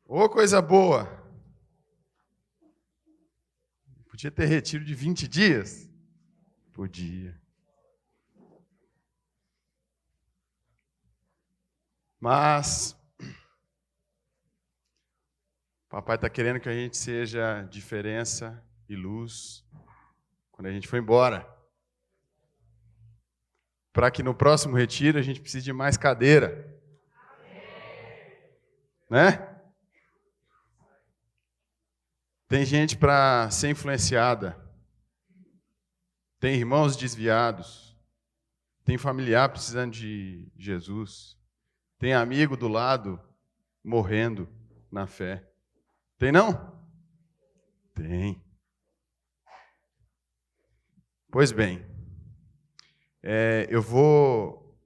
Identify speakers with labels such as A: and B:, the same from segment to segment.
A: Ô, coisa boa! Podia ter retiro de 20 dias? Podia. Mas papai está querendo que a gente seja diferença e luz quando a gente for embora. Para que no próximo retiro a gente precise de mais cadeira. Né? Tem gente para ser influenciada. Tem irmãos desviados. Tem familiar precisando de Jesus. Tem amigo do lado morrendo na fé. Tem não? Tem. Pois bem, eu vou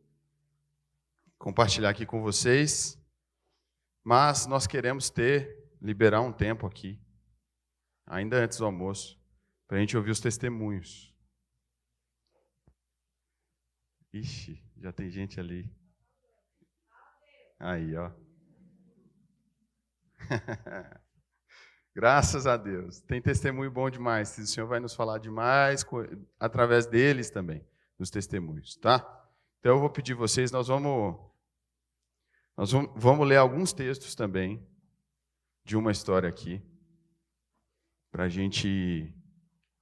A: compartilhar aqui com vocês, mas nós queremos liberar um tempo aqui, ainda antes do almoço, para a gente ouvir os testemunhos. Ixi, já tem gente ali. Aí, ó. Graças a Deus. Tem testemunho bom demais. O Senhor vai nos falar demais através deles também, dos testemunhos, tá? Então eu vou pedir vocês, nós vamos ler alguns textos também de uma história aqui, para a gente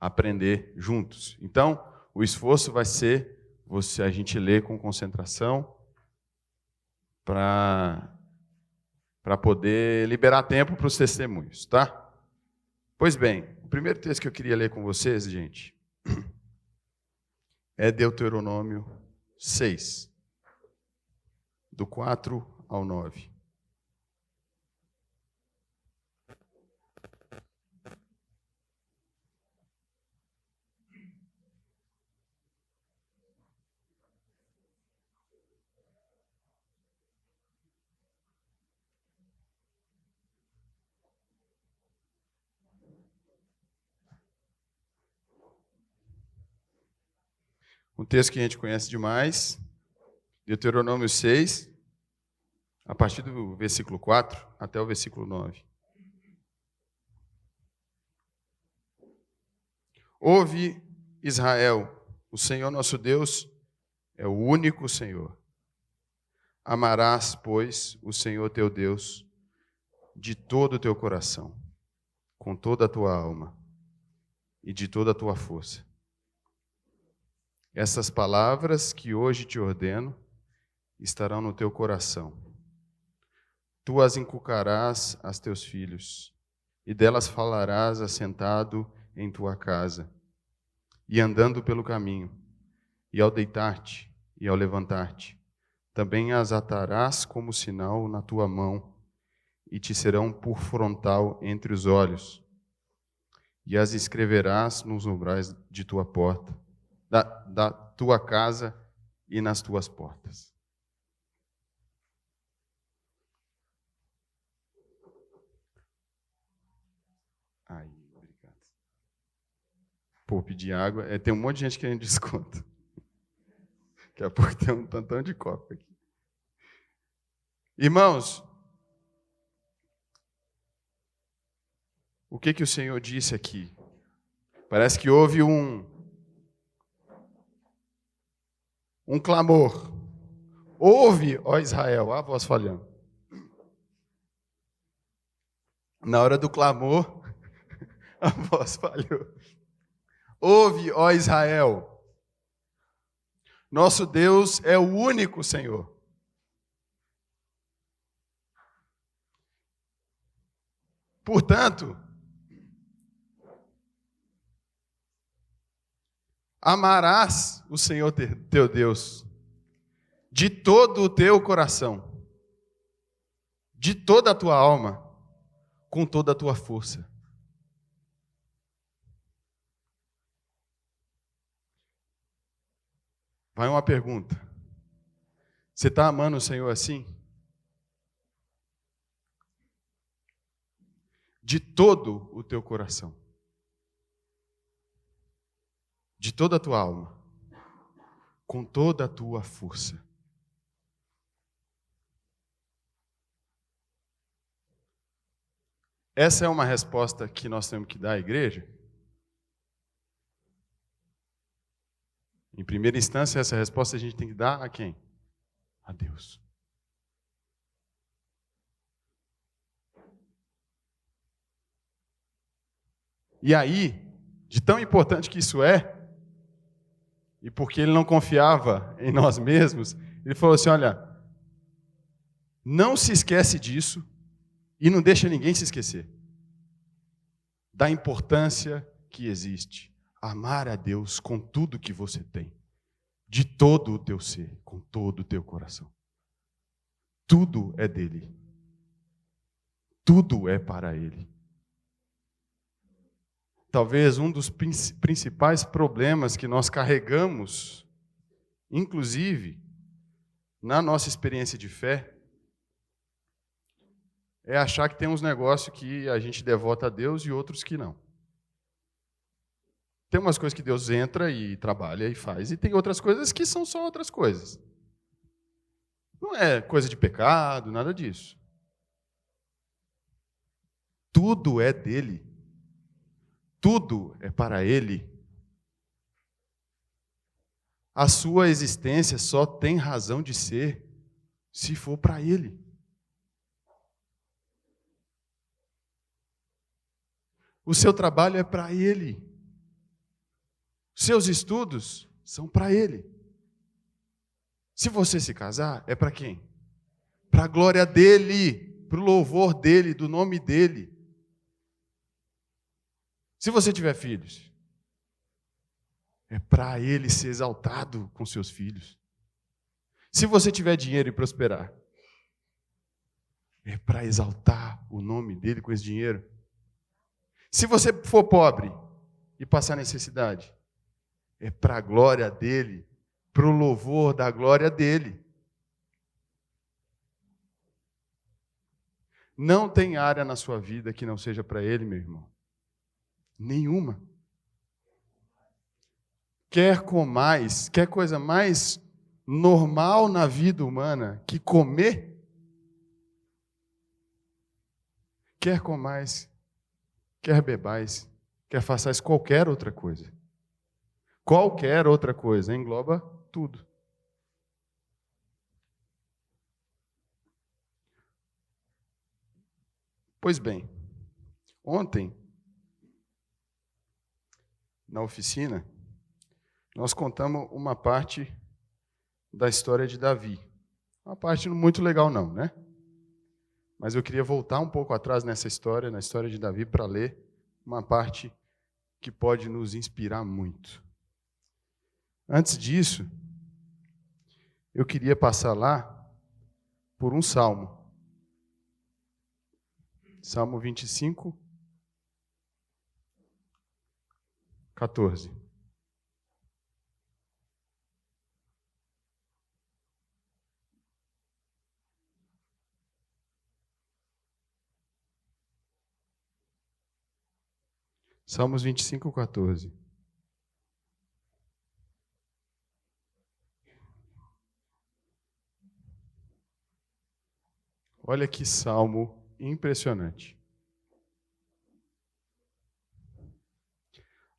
A: aprender juntos. Então, o esforço vai ser a gente ler com concentração para poder liberar tempo para os testemunhos, tá? Pois bem, o primeiro texto que eu queria ler com vocês, gente, é Deuteronômio 6, do 4 ao 9. Um texto que a gente conhece demais, Deuteronômio 6, a partir do versículo 4 até o versículo 9. Ouve, Israel, o Senhor nosso Deus é o único Senhor. Amarás, pois, o Senhor teu Deus de todo o teu coração, com toda a tua alma e de toda a tua força. Essas palavras que hoje te ordeno estarão no teu coração. Tu as inculcarás a teus filhos, e delas falarás assentado em tua casa, e andando pelo caminho, e ao deitar-te e ao levantar-te. Também as atarás como sinal na tua mão, e te serão por frontal entre os olhos, e as escreverás nos umbrais de tua porta, da tua casa e nas tuas portas. Aí, obrigado. Pô, pedir água. Tem um monte de gente querendo desconto. Daqui a pouco tem um tantão de copo aqui. Irmãos, o que o Senhor disse aqui? Parece que houve um clamor. Ouve, ó Israel, a voz falhando. Na hora do clamor, a voz falhou. Ouve, ó Israel. Nosso Deus é o único Senhor. Portanto, amarás o Senhor teu Deus de todo o teu coração, de toda a tua alma, com toda a tua força. Vai uma pergunta. Você está amando o Senhor assim? De todo o teu coração, de toda a tua alma, com toda a tua força. Essa é uma resposta que nós temos que dar à igreja? Em primeira instância, essa resposta a gente tem que dar a quem? A Deus. E aí, de tão importante que isso é, e porque ele não confiava em nós mesmos, ele falou assim, olha, não se esquece disso e não deixa ninguém se esquecer da importância que existe. Amar a Deus com tudo que você tem, de todo o teu ser, com todo o teu coração. Tudo é dele. Tudo é para ele. Talvez um dos principais problemas que nós carregamos, inclusive na nossa experiência de fé, é achar que tem uns negócios que a gente devota a Deus e outros que não. Tem umas coisas que Deus entra e trabalha e faz, e tem outras coisas que são só outras coisas. Não é coisa de pecado, nada disso. Tudo é dele. Tudo é para ele. A sua existência só tem razão de ser se for para ele. O seu trabalho é para ele. Seus estudos são para ele. Se você se casar, é para quem? Para a glória dele, para o louvor dele, do nome dele. Se você tiver filhos, é para ele ser exaltado com seus filhos. Se você tiver dinheiro e prosperar, é para exaltar o nome dele com esse dinheiro. Se você for pobre e passar necessidade, é para a glória dele, para o louvor da glória dele. Não tem área na sua vida que não seja para ele, meu irmão. Nenhuma. Quer coisa mais normal na vida humana que comer? Quer comais, quer bebais, quer façais qualquer outra coisa. Qualquer outra coisa engloba tudo. Pois bem, ontem, na oficina, nós contamos uma parte da história de Davi. Uma parte muito legal não, né? Mas eu queria voltar um pouco atrás nessa história, na história de Davi, para ler uma parte que pode nos inspirar muito. Antes disso, eu queria passar lá por um salmo. Salmo 25, 14. Salmos 25, 14. Olha que salmo impressionante.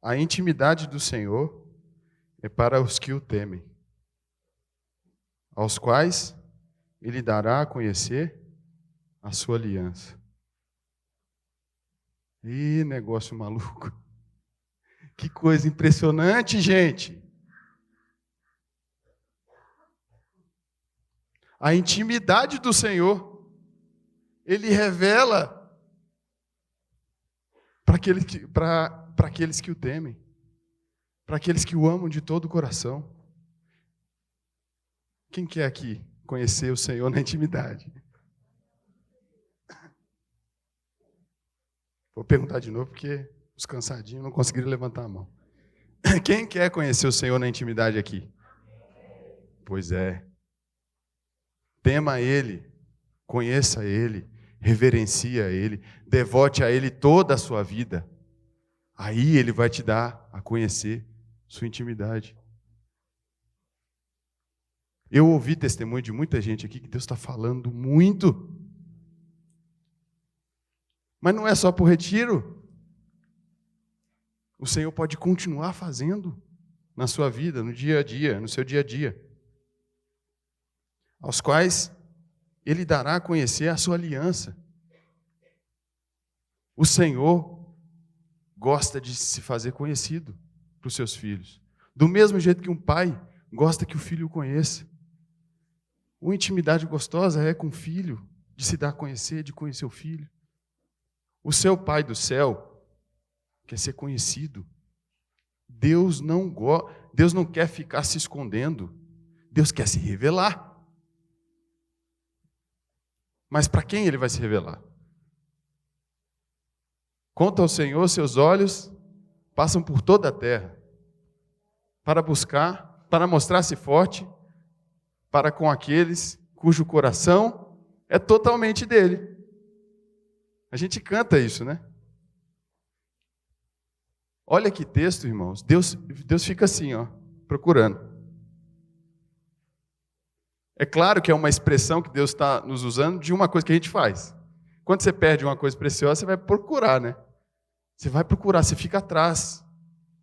A: A intimidade do Senhor é para os que o temem, aos quais Ele dará a conhecer a sua aliança. Ih, negócio maluco. Que coisa impressionante, gente. A intimidade do Senhor, Ele revela para aqueles que o temem, para aqueles que o amam de todo o coração. Quem quer aqui conhecer o Senhor na intimidade? Vou perguntar de novo, porque os cansadinhos não conseguiram levantar a mão. Quem quer conhecer o Senhor na intimidade aqui? Pois é. Tema Ele, conheça Ele, reverencia Ele, devote a Ele toda a sua vida. Aí Ele vai te dar a conhecer sua intimidade. Eu ouvi testemunho de muita gente aqui que Deus está falando muito. Mas não é só para o retiro. O Senhor pode continuar fazendo na sua vida, no dia a dia, no seu dia a dia, aos quais Ele dará a conhecer a sua aliança. O Senhor gosta de se fazer conhecido para os seus filhos, do mesmo jeito que um pai gosta que o filho o conheça. Uma intimidade gostosa é com o filho, de se dar a conhecer, de conhecer o filho. O seu Pai do céu quer ser conhecido. Deus não quer ficar se escondendo. Deus quer se revelar. Mas para quem Ele vai se revelar? Conta ao Senhor, seus olhos passam por toda a terra para buscar, para mostrar-se forte para com aqueles cujo coração é totalmente dele. A gente canta isso, né? Olha que texto, irmãos. Deus fica assim, ó, procurando. É claro que é uma expressão que Deus está nos usando de uma coisa que a gente faz. Quando você perde uma coisa preciosa, você vai procurar, né? Você vai procurar, você fica atrás.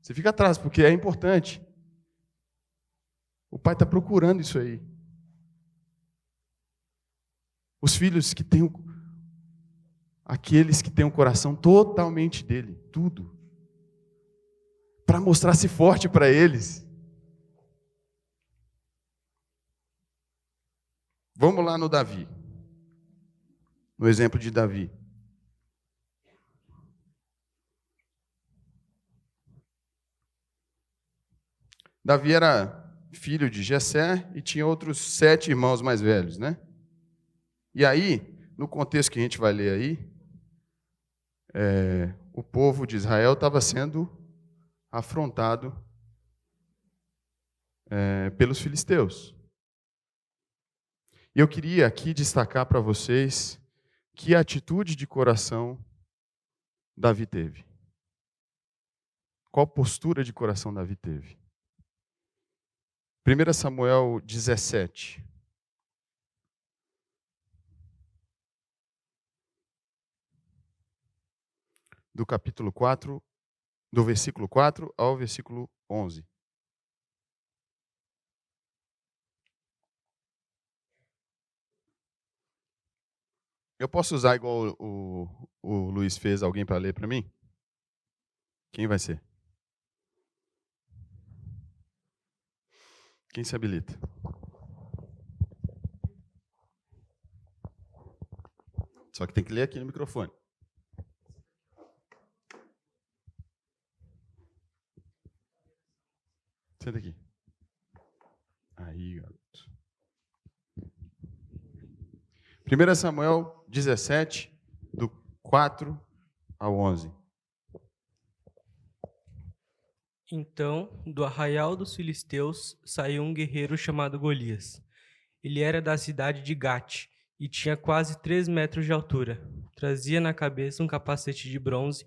A: Você fica atrás, porque é importante. O Pai está procurando isso aí. Os filhos que têm aqueles que têm o coração totalmente dele, tudo. Para mostrar-se forte para eles. Vamos lá no Davi. No exemplo de Davi. Davi era filho de Jessé e tinha outros 7 irmãos mais velhos, né? E aí, no contexto que a gente vai ler aí, o povo de Israel estava sendo afrontado pelos filisteus. E eu queria aqui destacar para vocês que atitude de coração Davi teve. Qual postura de coração Davi teve? 1 Samuel 17. Do capítulo 4, do versículo 4 ao versículo 11. Eu posso usar igual o Luiz fez, alguém para ler para mim? Quem vai ser? Quem se habilita? Só que tem que ler aqui no microfone. Senta aqui. Aí, garoto. 1 Samuel 17, do 4 ao 11.
B: Então, do arraial dos filisteus, saiu um guerreiro chamado Golias. Ele era da cidade de Gate e tinha quase 3 metros de altura. Trazia na cabeça um capacete de bronze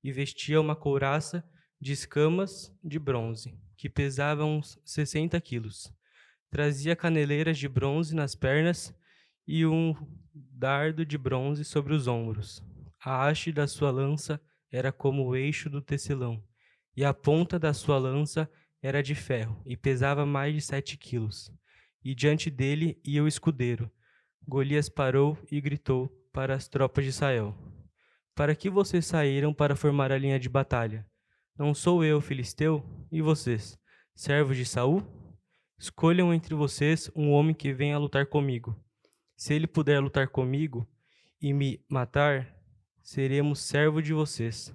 B: e vestia uma couraça de escamas de bronze, que pesava uns 60 quilos. Trazia caneleiras de bronze nas pernas e um dardo de bronze sobre os ombros. A haste da sua lança era como o eixo do tecelão, e a ponta da sua lança era de ferro, e pesava mais de 7 quilos. E diante dele ia o escudeiro. Golias parou e gritou para as tropas de Israel: Para que vocês saíram para formar a linha de batalha? Não sou eu, filisteu? E vocês, servos de Saul? Escolham entre vocês um homem que venha lutar comigo. Se ele puder lutar comigo e me matar, seremos servos de vocês.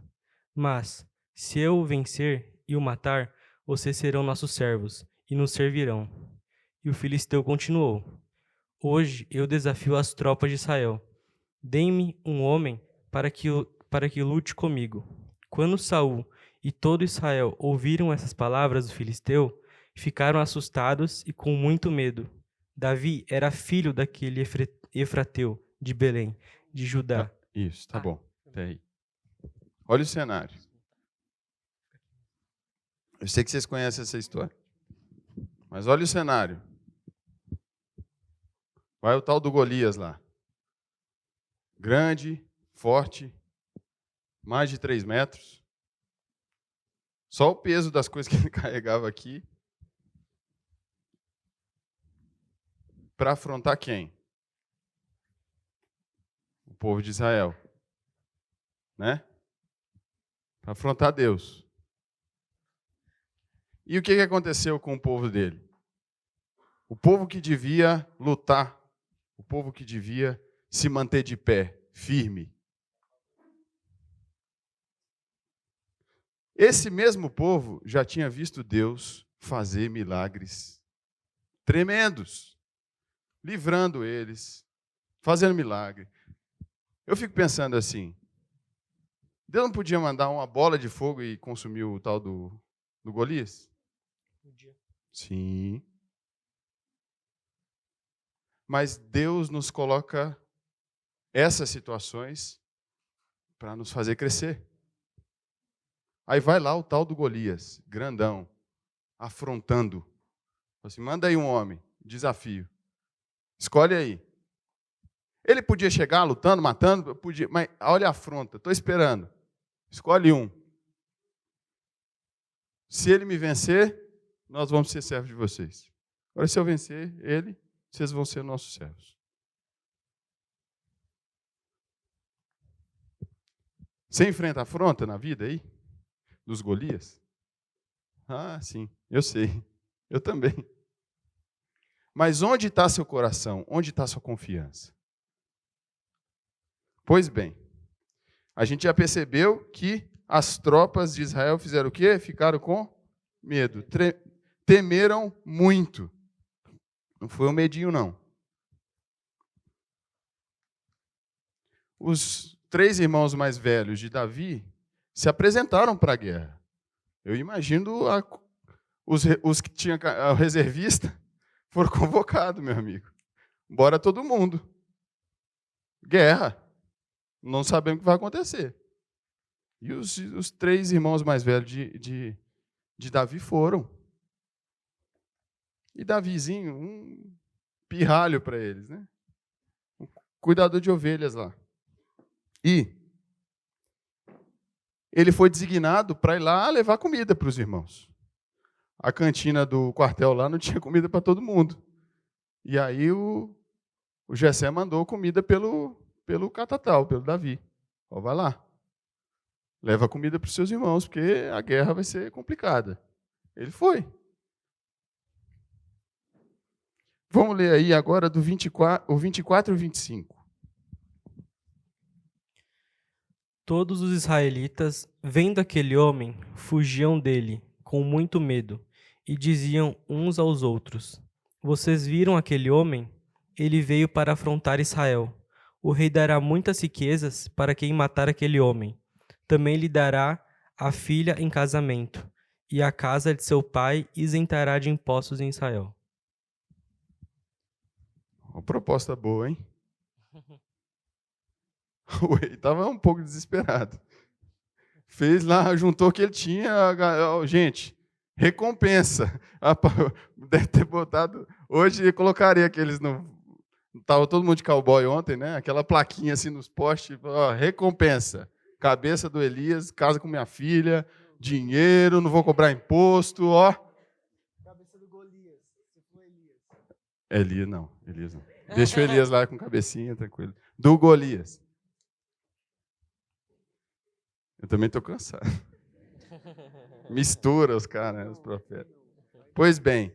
B: Mas, se eu o vencer e o matar, vocês serão nossos servos e nos servirão. E o filisteu continuou: Hoje eu desafio as tropas de Israel. Deem-me um homem para que lute comigo. Quando Saul e todo Israel ouviram essas palavras do filisteu, ficaram assustados e com muito medo. Davi era filho daquele Efrateu de Belém, de Judá.
A: Isso, tá bom. Até aí. Olha o cenário. Eu sei que vocês conhecem essa história. Mas olha o cenário. Vai o tal do Golias lá. Grande, forte, mais de 3 metros. Só o peso das coisas que ele carregava aqui. Para afrontar quem? O povo de Israel. Né? Para afrontar Deus. E o que aconteceu com o povo dele? O povo que devia lutar, o povo que devia se manter de pé, firme. Esse mesmo povo já tinha visto Deus fazer milagres tremendos, livrando eles, fazendo milagre. Eu fico pensando assim, Deus não podia mandar uma bola de fogo e consumir o tal do Golias?
B: Podia.
A: Sim. Mas Deus nos coloca essas situações para nos fazer crescer. Aí vai lá o tal do Golias, grandão, afrontando. Assim, manda aí um homem, desafio. Escolhe aí. Ele podia chegar lutando, matando, podia, mas olha a afronta, estou esperando. Escolhe um. Se ele me vencer, nós vamos ser servos de vocês. Agora, se eu vencer ele, vocês vão ser nossos servos. Você enfrenta afronta na vida aí? Dos Golias? Ah, sim, eu sei. Eu também. Mas onde está seu coração? Onde está sua confiança? Pois bem, a gente já percebeu que as tropas de Israel fizeram o quê? Ficaram com medo. Temeram muito. Não foi um medinho, não. Os 3 irmãos mais velhos de Davi se apresentaram para a guerra. Eu imagino os que tinham o reservista foram convocados, meu amigo. Bora todo mundo. Guerra. Não sabemos o que vai acontecer. E os 3 irmãos mais velhos de Davi foram. E Davizinho, um pirralho para eles, né? Um cuidador de ovelhas lá. E ele foi designado para ir lá levar comida para os irmãos. A cantina do quartel lá não tinha comida para todo mundo. E aí o Jessé mandou comida pelo catatal, pelo Davi. Ó, vai lá. Leva comida para os seus irmãos, porque a guerra vai ser complicada. Ele foi. Vamos ler aí agora do 24 e 25.
B: Todos os israelitas, vendo aquele homem, fugiam dele, com muito medo, e diziam uns aos outros: Vocês viram aquele homem? Ele veio para afrontar Israel. O rei dará muitas riquezas para quem matar aquele homem. Também lhe dará a filha em casamento, e a casa de seu pai isentará de impostos em Israel.
A: Uma proposta boa, hein? O rei estava um pouco desesperado. Fez lá, juntou o que ele tinha. Gente, recompensa. Deve ter botado. Hoje eu colocaria aqueles. Estava todo mundo de cowboy ontem, né? Aquela plaquinha assim nos postes. Ó, recompensa. Cabeça do Elias, casa com minha filha, dinheiro, não vou cobrar imposto, ó.
B: Cabeça do Golias, se for Elias.
A: Elias não. Deixa o Elias lá com cabecinha, tranquilo. Do Golias. Eu também estou cansado. Mistura os caras, os profetas. Pois bem,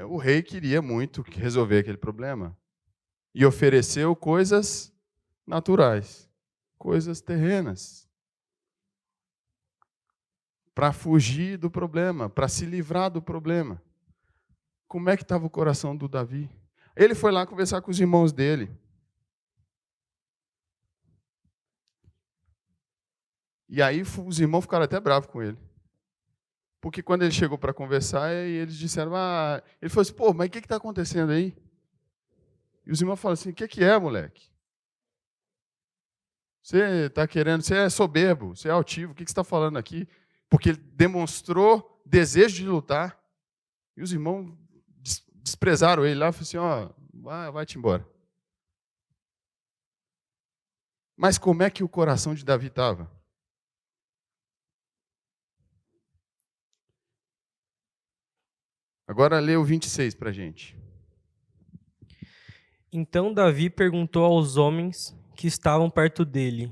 A: o rei queria muito resolver aquele problema e ofereceu coisas naturais, coisas terrenas, para fugir do problema, para se livrar do problema. Como é que estava o coração do Davi? Ele foi lá conversar com os irmãos dele. E aí os irmãos ficaram até bravos com ele. Porque quando ele chegou para conversar, eles disseram, ele falou assim, pô, mas o que está acontecendo aí? E os irmãos falaram assim, o que é, moleque? Você está querendo, você é soberbo, você é altivo, o que você está falando aqui? Porque ele demonstrou desejo de lutar. E os irmãos desprezaram ele lá, falaram assim, vai-te embora. Mas como é que o coração de Davi estava? Agora lê o 26 para a gente.
B: Então Davi perguntou aos homens que estavam perto dele: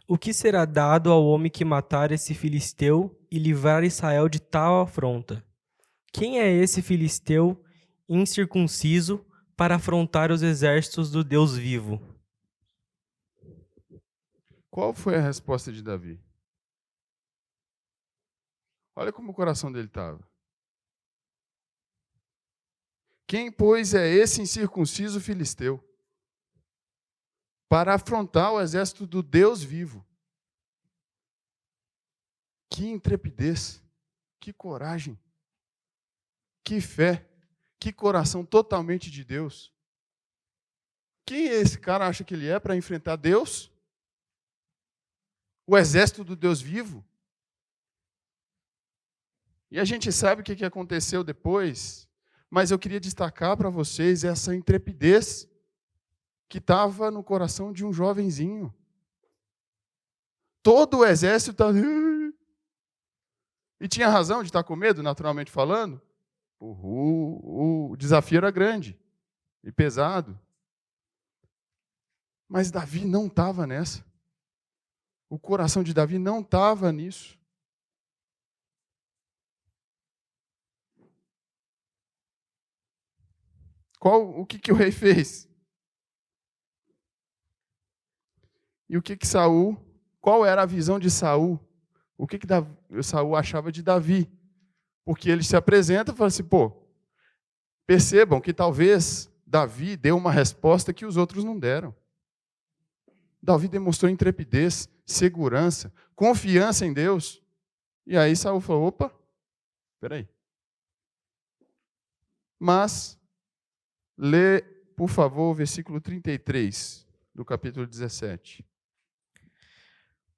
B: O que será dado ao homem que matar esse filisteu e livrar Israel de tal afronta? Quem é esse filisteu incircunciso para afrontar os exércitos do Deus vivo?
A: Qual foi a resposta de Davi? Olha como o coração dele estava. Quem, pois, é esse incircunciso filisteu para afrontar o exército do Deus vivo? Que intrepidez, que coragem, que fé, que coração totalmente de Deus. Quem esse cara acha que ele é para enfrentar Deus? O exército do Deus vivo? E a gente sabe o que aconteceu depois, mas eu queria destacar para vocês essa intrepidez que estava no coração de um jovenzinho. Todo o exército estava... E tinha razão de estar com medo, naturalmente falando. O desafio era grande e pesado. Mas Davi não estava nessa. O coração de Davi não estava nisso. O que o rei fez? E o que Saul? Qual era a visão de Saul? O que Saul achava de Davi? Porque ele se apresenta e fala assim, percebam que talvez Davi deu uma resposta que os outros não deram. Davi demonstrou intrepidez, segurança, confiança em Deus. E aí Saul falou, opa, peraí. Mas, lê, por favor, o versículo 33 do capítulo 17.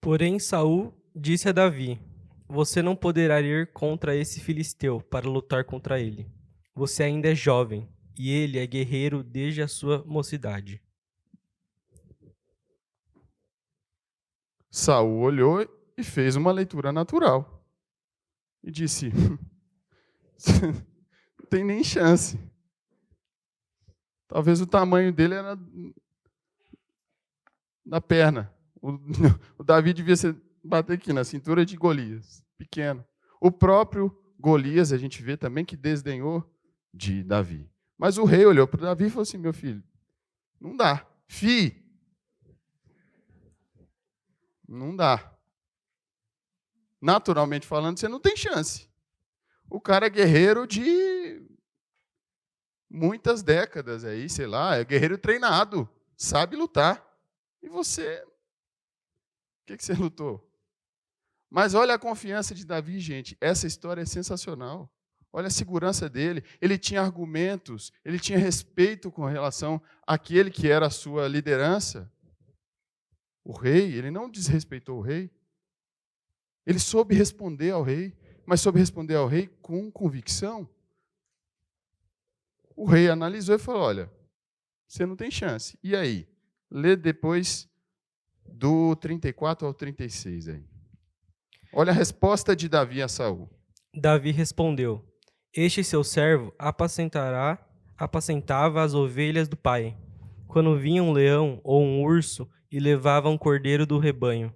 B: Porém Saul disse a Davi: Você não poderá ir contra esse filisteu para lutar contra ele. Você ainda é jovem, e ele é guerreiro desde a sua mocidade.
A: Saul olhou e fez uma leitura natural. E disse, não tem nem chance. Talvez o tamanho dele era da perna. O Davi devia bater aqui na cintura de Golias, pequeno. O próprio Golias, a gente vê também que desdenhou de Davi. Mas o rei olhou para Davi e falou assim, meu filho, não dá. Não dá. Naturalmente falando, você não tem chance. O cara é guerreiro de muitas décadas aí, sei lá, é guerreiro treinado, sabe lutar. E você, o que você lutou? Mas olha a confiança de Davi, gente. Essa história é sensacional. Olha a segurança dele. Ele tinha argumentos, ele tinha respeito com relação àquele que era a sua liderança. O rei, ele não desrespeitou o rei. Ele soube responder ao rei, mas soube responder ao rei com convicção. O rei analisou e falou, olha, você não tem chance. E aí? Lê depois do 34 ao 36 aí. Olha a resposta de Davi a Saul.
B: Davi respondeu: Este seu servo apacentava as ovelhas do pai. Quando vinha um leão ou um urso e levava um cordeiro do rebanho,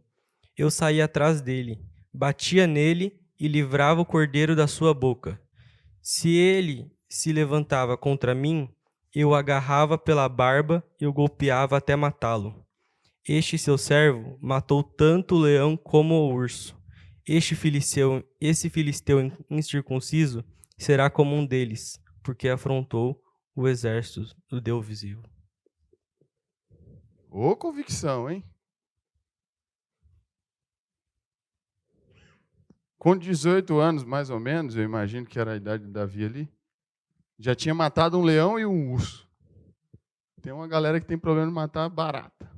B: eu saía atrás dele, batia nele e livrava o cordeiro da sua boca. Se ele se levantava contra mim, eu o agarrava pela barba e o golpeava até matá-lo. Este seu servo matou tanto o leão como o urso. Esse filisteu incircunciso será como um deles, porque afrontou o exército do Deus visível.
A: Ô convicção, hein? Com 18 anos, mais ou menos, eu imagino que era a idade de Davi ali, já tinha matado um leão e um urso. Tem uma galera que tem problema de matar barata.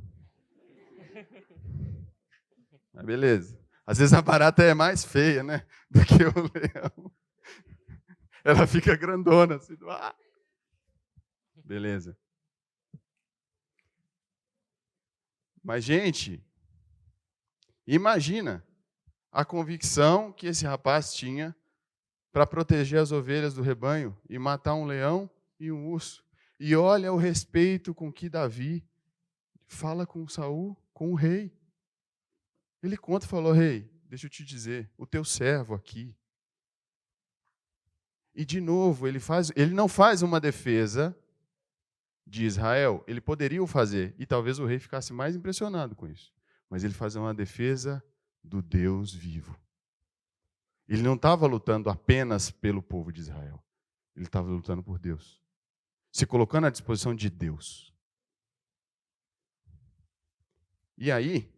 A: Mas beleza. Às vezes a barata é mais feia, né? Do que o leão. Ela fica grandona. Assim, Beleza. Mas, gente, imagina a convicção que esse rapaz tinha para proteger as ovelhas do rebanho e matar um leão e um urso. E olha o respeito com que Davi fala com Saul, com o rei. Ele conta e falou: rei, deixa eu te dizer, o teu servo aqui. E de novo, ele não faz uma defesa de Israel. Ele poderia o fazer, e talvez o rei ficasse mais impressionado com isso. Mas ele faz uma defesa do Deus vivo. Ele não estava lutando apenas pelo povo de Israel. Ele estava lutando por Deus. Se colocando à disposição de Deus. E aí,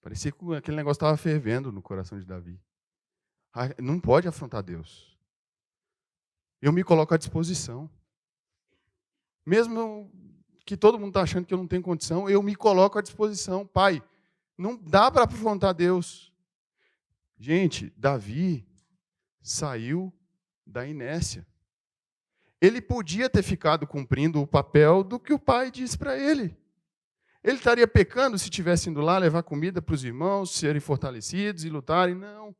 A: parecia que aquele negócio estava fervendo no coração de Davi. Não pode afrontar Deus. Eu me coloco à disposição. Mesmo que todo mundo está achando que eu não tenho condição, eu me coloco à disposição. Pai, não dá para afrontar Deus. Gente, Davi saiu da inércia. Ele podia ter ficado cumprindo o papel do que o pai disse para ele. Ele estaria pecando se tivesse indo lá levar comida para os irmãos, serem fortalecidos e lutarem. Não.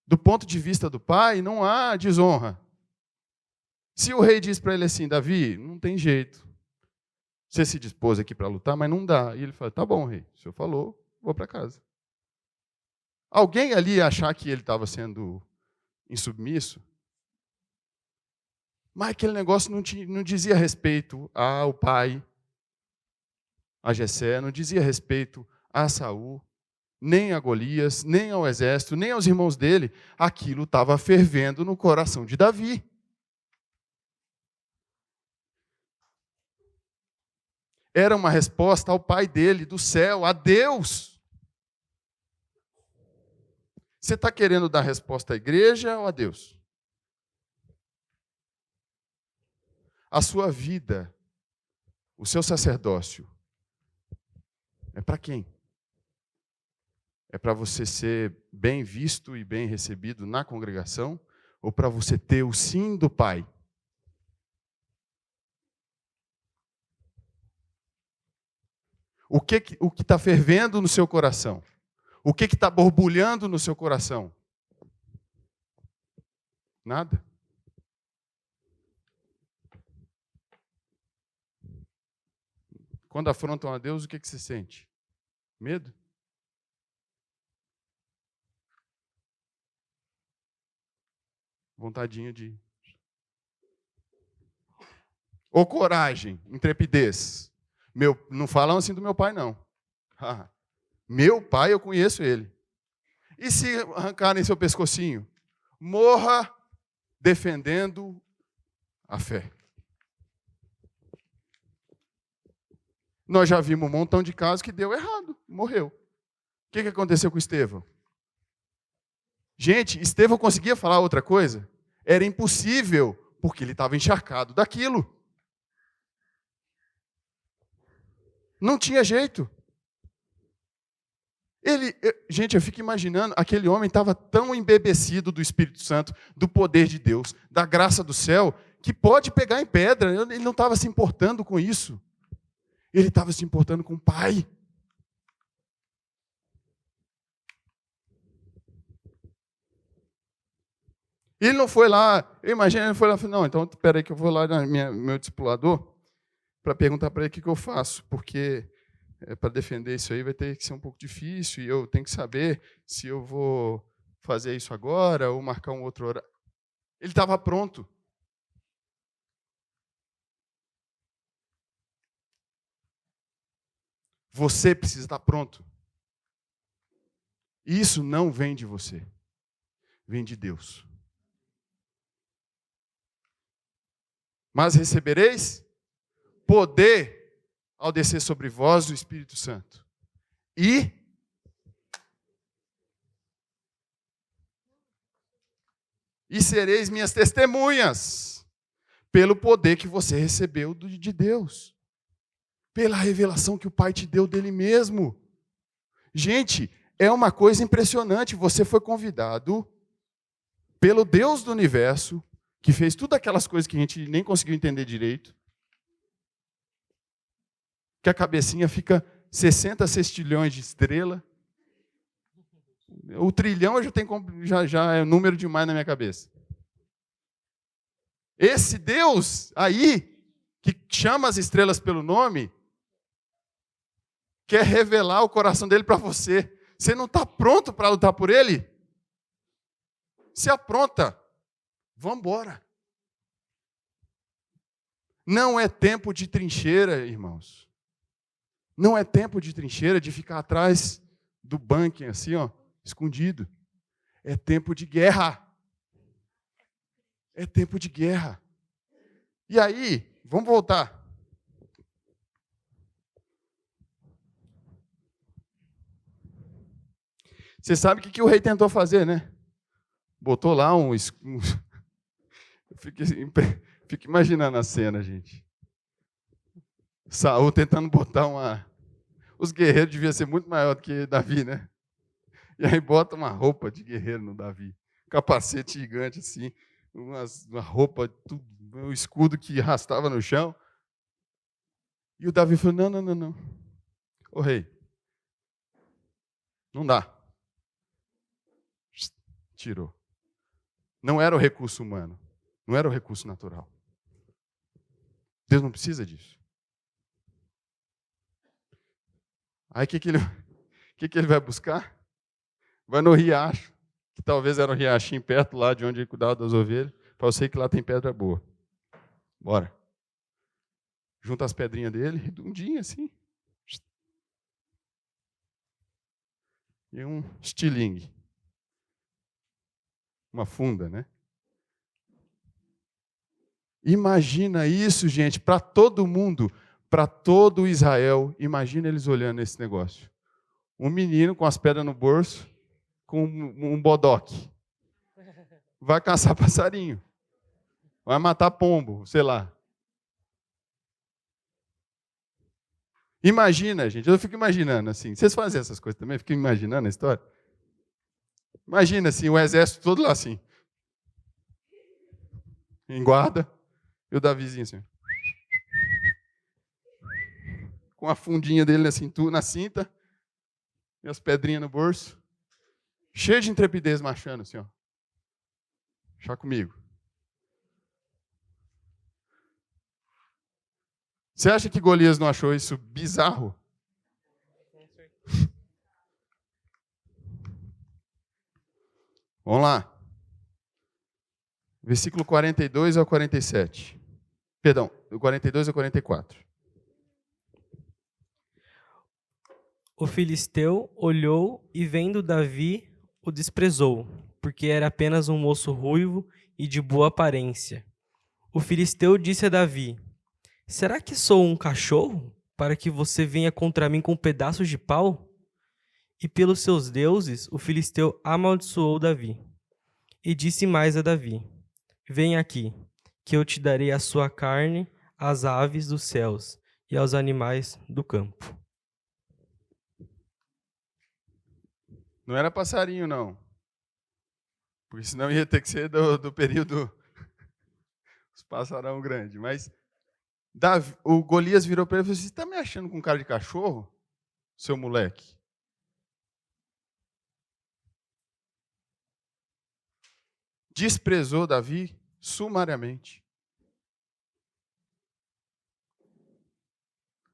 A: Do ponto de vista do pai, não há desonra. Se o rei diz para ele assim: Davi, não tem jeito. Você se dispôs aqui para lutar, mas não dá. E ele fala: tá bom, rei, o senhor falou, vou para casa. Alguém ali ia achar que ele estava sendo insubmisso? Mas aquele negócio não dizia respeito ao pai, a Jessé, não dizia respeito a Saul, nem a Golias, nem ao exército, nem aos irmãos dele. Aquilo estava fervendo no coração de Davi. Era uma resposta ao pai dele, do céu, a Deus. Você está querendo dar resposta à igreja ou a Deus? A sua vida, o seu sacerdócio, é para quem? É para você ser bem visto e bem recebido na congregação? Ou para você ter o sim do Pai? O que está fervendo no seu coração? O que está borbulhando no seu coração? Nada. Quando afrontam a Deus, o que você sente? Medo? Vontadinha de... Ou coragem, intrepidez. Não falam assim do meu pai, não. Meu pai, eu conheço ele. E se arrancarem seu pescocinho? Morra defendendo a fé. Nós já vimos um montão de casos que deu errado, morreu. O que aconteceu com Estevão? Gente, Estevão conseguia falar outra coisa? Era impossível, porque ele estava encharcado daquilo. Não tinha jeito. Gente, eu fico imaginando, aquele homem estava tão embebecido do Espírito Santo, do poder de Deus, da graça do céu, que pode pegar em pedra. Ele não estava se importando com isso. Ele estava se importando com o Pai. Ele não foi lá, eu imagino, ele foi lá e falou: não, então espera aí que eu vou lá no meu discipulador para perguntar para ele o que eu faço, porque para defender isso aí vai ter que ser um pouco difícil e eu tenho que saber se eu vou fazer isso agora ou marcar um outro horário. Ele estava pronto. Você precisa estar pronto. Isso não vem de você, vem de Deus. Mas recebereis poder ao descer sobre vós o Espírito Santo. E sereis minhas testemunhas pelo poder que você recebeu de Deus. Pela revelação que o Pai te deu dele mesmo. Gente, é uma coisa impressionante. Você foi convidado pelo Deus do universo, que fez todas aquelas coisas que a gente nem conseguiu entender direito. que a cabecinha fica 60 sextilhões de estrela. O trilhão eu já é número demais na minha cabeça. Esse Deus aí, que chama as estrelas pelo nome, quer revelar o coração dele para você. Você não está pronto para lutar por ele? Se apronta. Vamos embora. Não é tempo de trincheira, irmãos. Não é tempo de trincheira, de ficar atrás do bunker, assim, ó, escondido. É tempo de guerra. É tempo de guerra. E aí, vamos voltar. Você sabe o que o rei tentou fazer, né? Botou lá Eu fico imaginando a cena, gente. Saul tentando botar Os guerreiros deviam ser muito maior do que Davi, né? E aí bota uma roupa de guerreiro no Davi. Capacete gigante, assim. Uma roupa, tudo, um escudo que arrastava no chão. E o Davi falou, não. Ô rei, não dá. Tirou. Não era o recurso humano. Não era o recurso natural. Deus não precisa disso. Aí o que ele vai buscar? Vai no riacho, que talvez era um riachinho perto lá de onde ele cuidava das ovelhas. Para eu sei que lá tem pedra boa. Bora. Junta as pedrinhas dele, redondinha assim. E um estilingue. Uma funda, né? Imagina isso, gente, para todo mundo, para todo Israel. Imagina eles olhando esse negócio. Um menino com as pedras no bolso, com um bodoque. Vai caçar passarinho. Vai matar pombo, sei lá. Imagina, gente, eu fico imaginando assim. Vocês fazem essas coisas também? Fico imaginando a história. Imagina assim, o exército todo lá assim. Em guarda. E o Davizinho assim. Com a fundinha dele na cinta. E as pedrinhas no bolso. Cheio de intrepidez marchando assim, ó. Chá comigo. Você acha que Golias não achou isso bizarro? Vamos lá. Versículo 42 ao 47. Perdão, do 42 ao 44.
B: O filisteu olhou e, vendo Davi, o desprezou, porque era apenas um moço ruivo e de boa aparência. O filisteu disse a Davi: será que sou um cachorro, para que você venha contra mim com pedaços de pau? E pelos seus deuses, o filisteu amaldiçoou Davi. E disse mais a Davi: vem aqui, que eu te darei a sua carne às aves dos céus e aos animais do campo.
A: Não era passarinho, não. Porque senão ia ter que ser do período os passarão grande. Mas o Golias virou para ele e falou: você está me achando com cara de cachorro, seu moleque? Desprezou Davi sumariamente.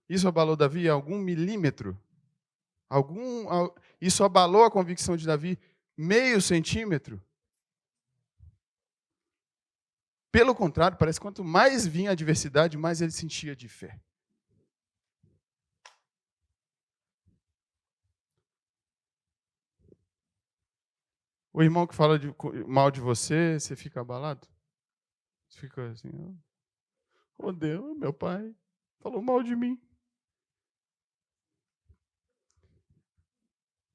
A: Isso abalou Davi algum milímetro? Isso abalou a convicção de Davi meio centímetro? Pelo contrário, parece que quanto mais vinha a adversidade, mais ele sentia de fé. O irmão que fala mal de você, você fica abalado? Você fica assim, oh Deus, meu pai falou mal de mim.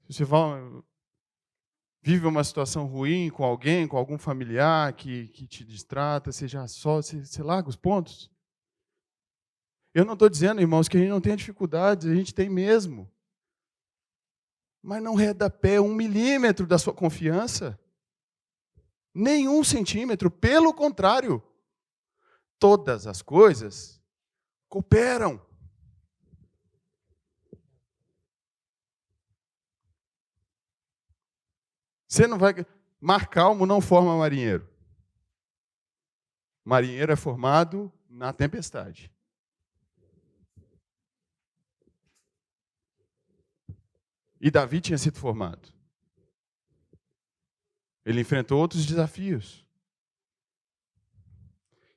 A: Você vive uma situação ruim com alguém, com algum familiar que te distrata, você larga os pontos. Eu não estou dizendo, irmãos, que a gente não tenha dificuldades, a gente tem mesmo. Mas não reda pé 1 milímetro da sua confiança. Nem 1 centímetro, pelo contrário. Todas as coisas cooperam. Você não vai... Mar calmo não forma marinheiro. Marinheiro é formado na tempestade. E Davi tinha sido formado. Ele enfrentou outros desafios.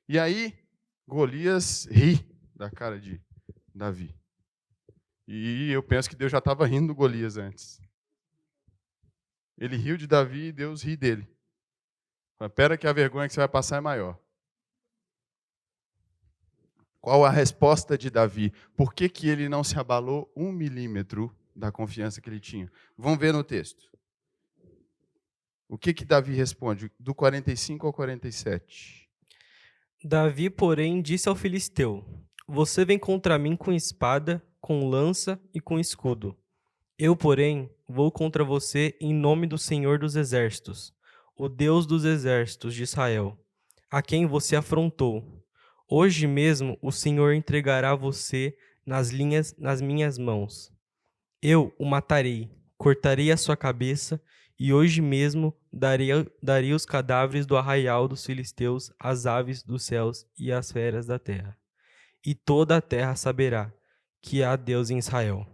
A: E aí, Golias ri da cara de Davi. E eu penso que Deus já estava rindo do Golias antes. Ele riu de Davi e Deus ri dele. Espera que a vergonha que você vai passar é maior. Qual a resposta de Davi? Por que ele não se abalou 1 milímetro da confiança que ele tinha? Vamos ver no texto. O que Davi responde? Do 45 ao 47.
B: Davi, porém, disse ao filisteu: Você vem contra mim com espada, com lança e com escudo. Eu, porém, vou contra você em nome do Senhor dos Exércitos, o Deus dos Exércitos de Israel, a quem você afrontou. Hoje mesmo o Senhor entregará você nas minhas mãos. Eu o matarei, cortarei a sua cabeça, e hoje mesmo darei os cadáveres do arraial dos filisteus às aves dos céus e às feras da terra. E toda a terra saberá que há Deus em Israel.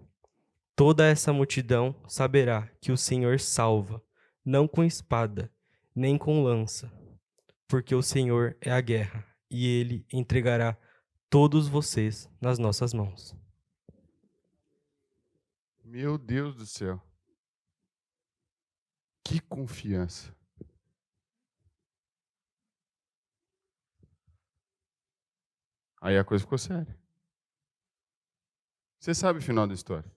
B: Toda essa multidão saberá que o Senhor salva, não com espada, nem com lança, porque o Senhor é a guerra, e ele entregará todos vocês nas nossas mãos.
A: Meu Deus do céu. Que confiança. Aí a coisa ficou séria. Você sabe o final da história.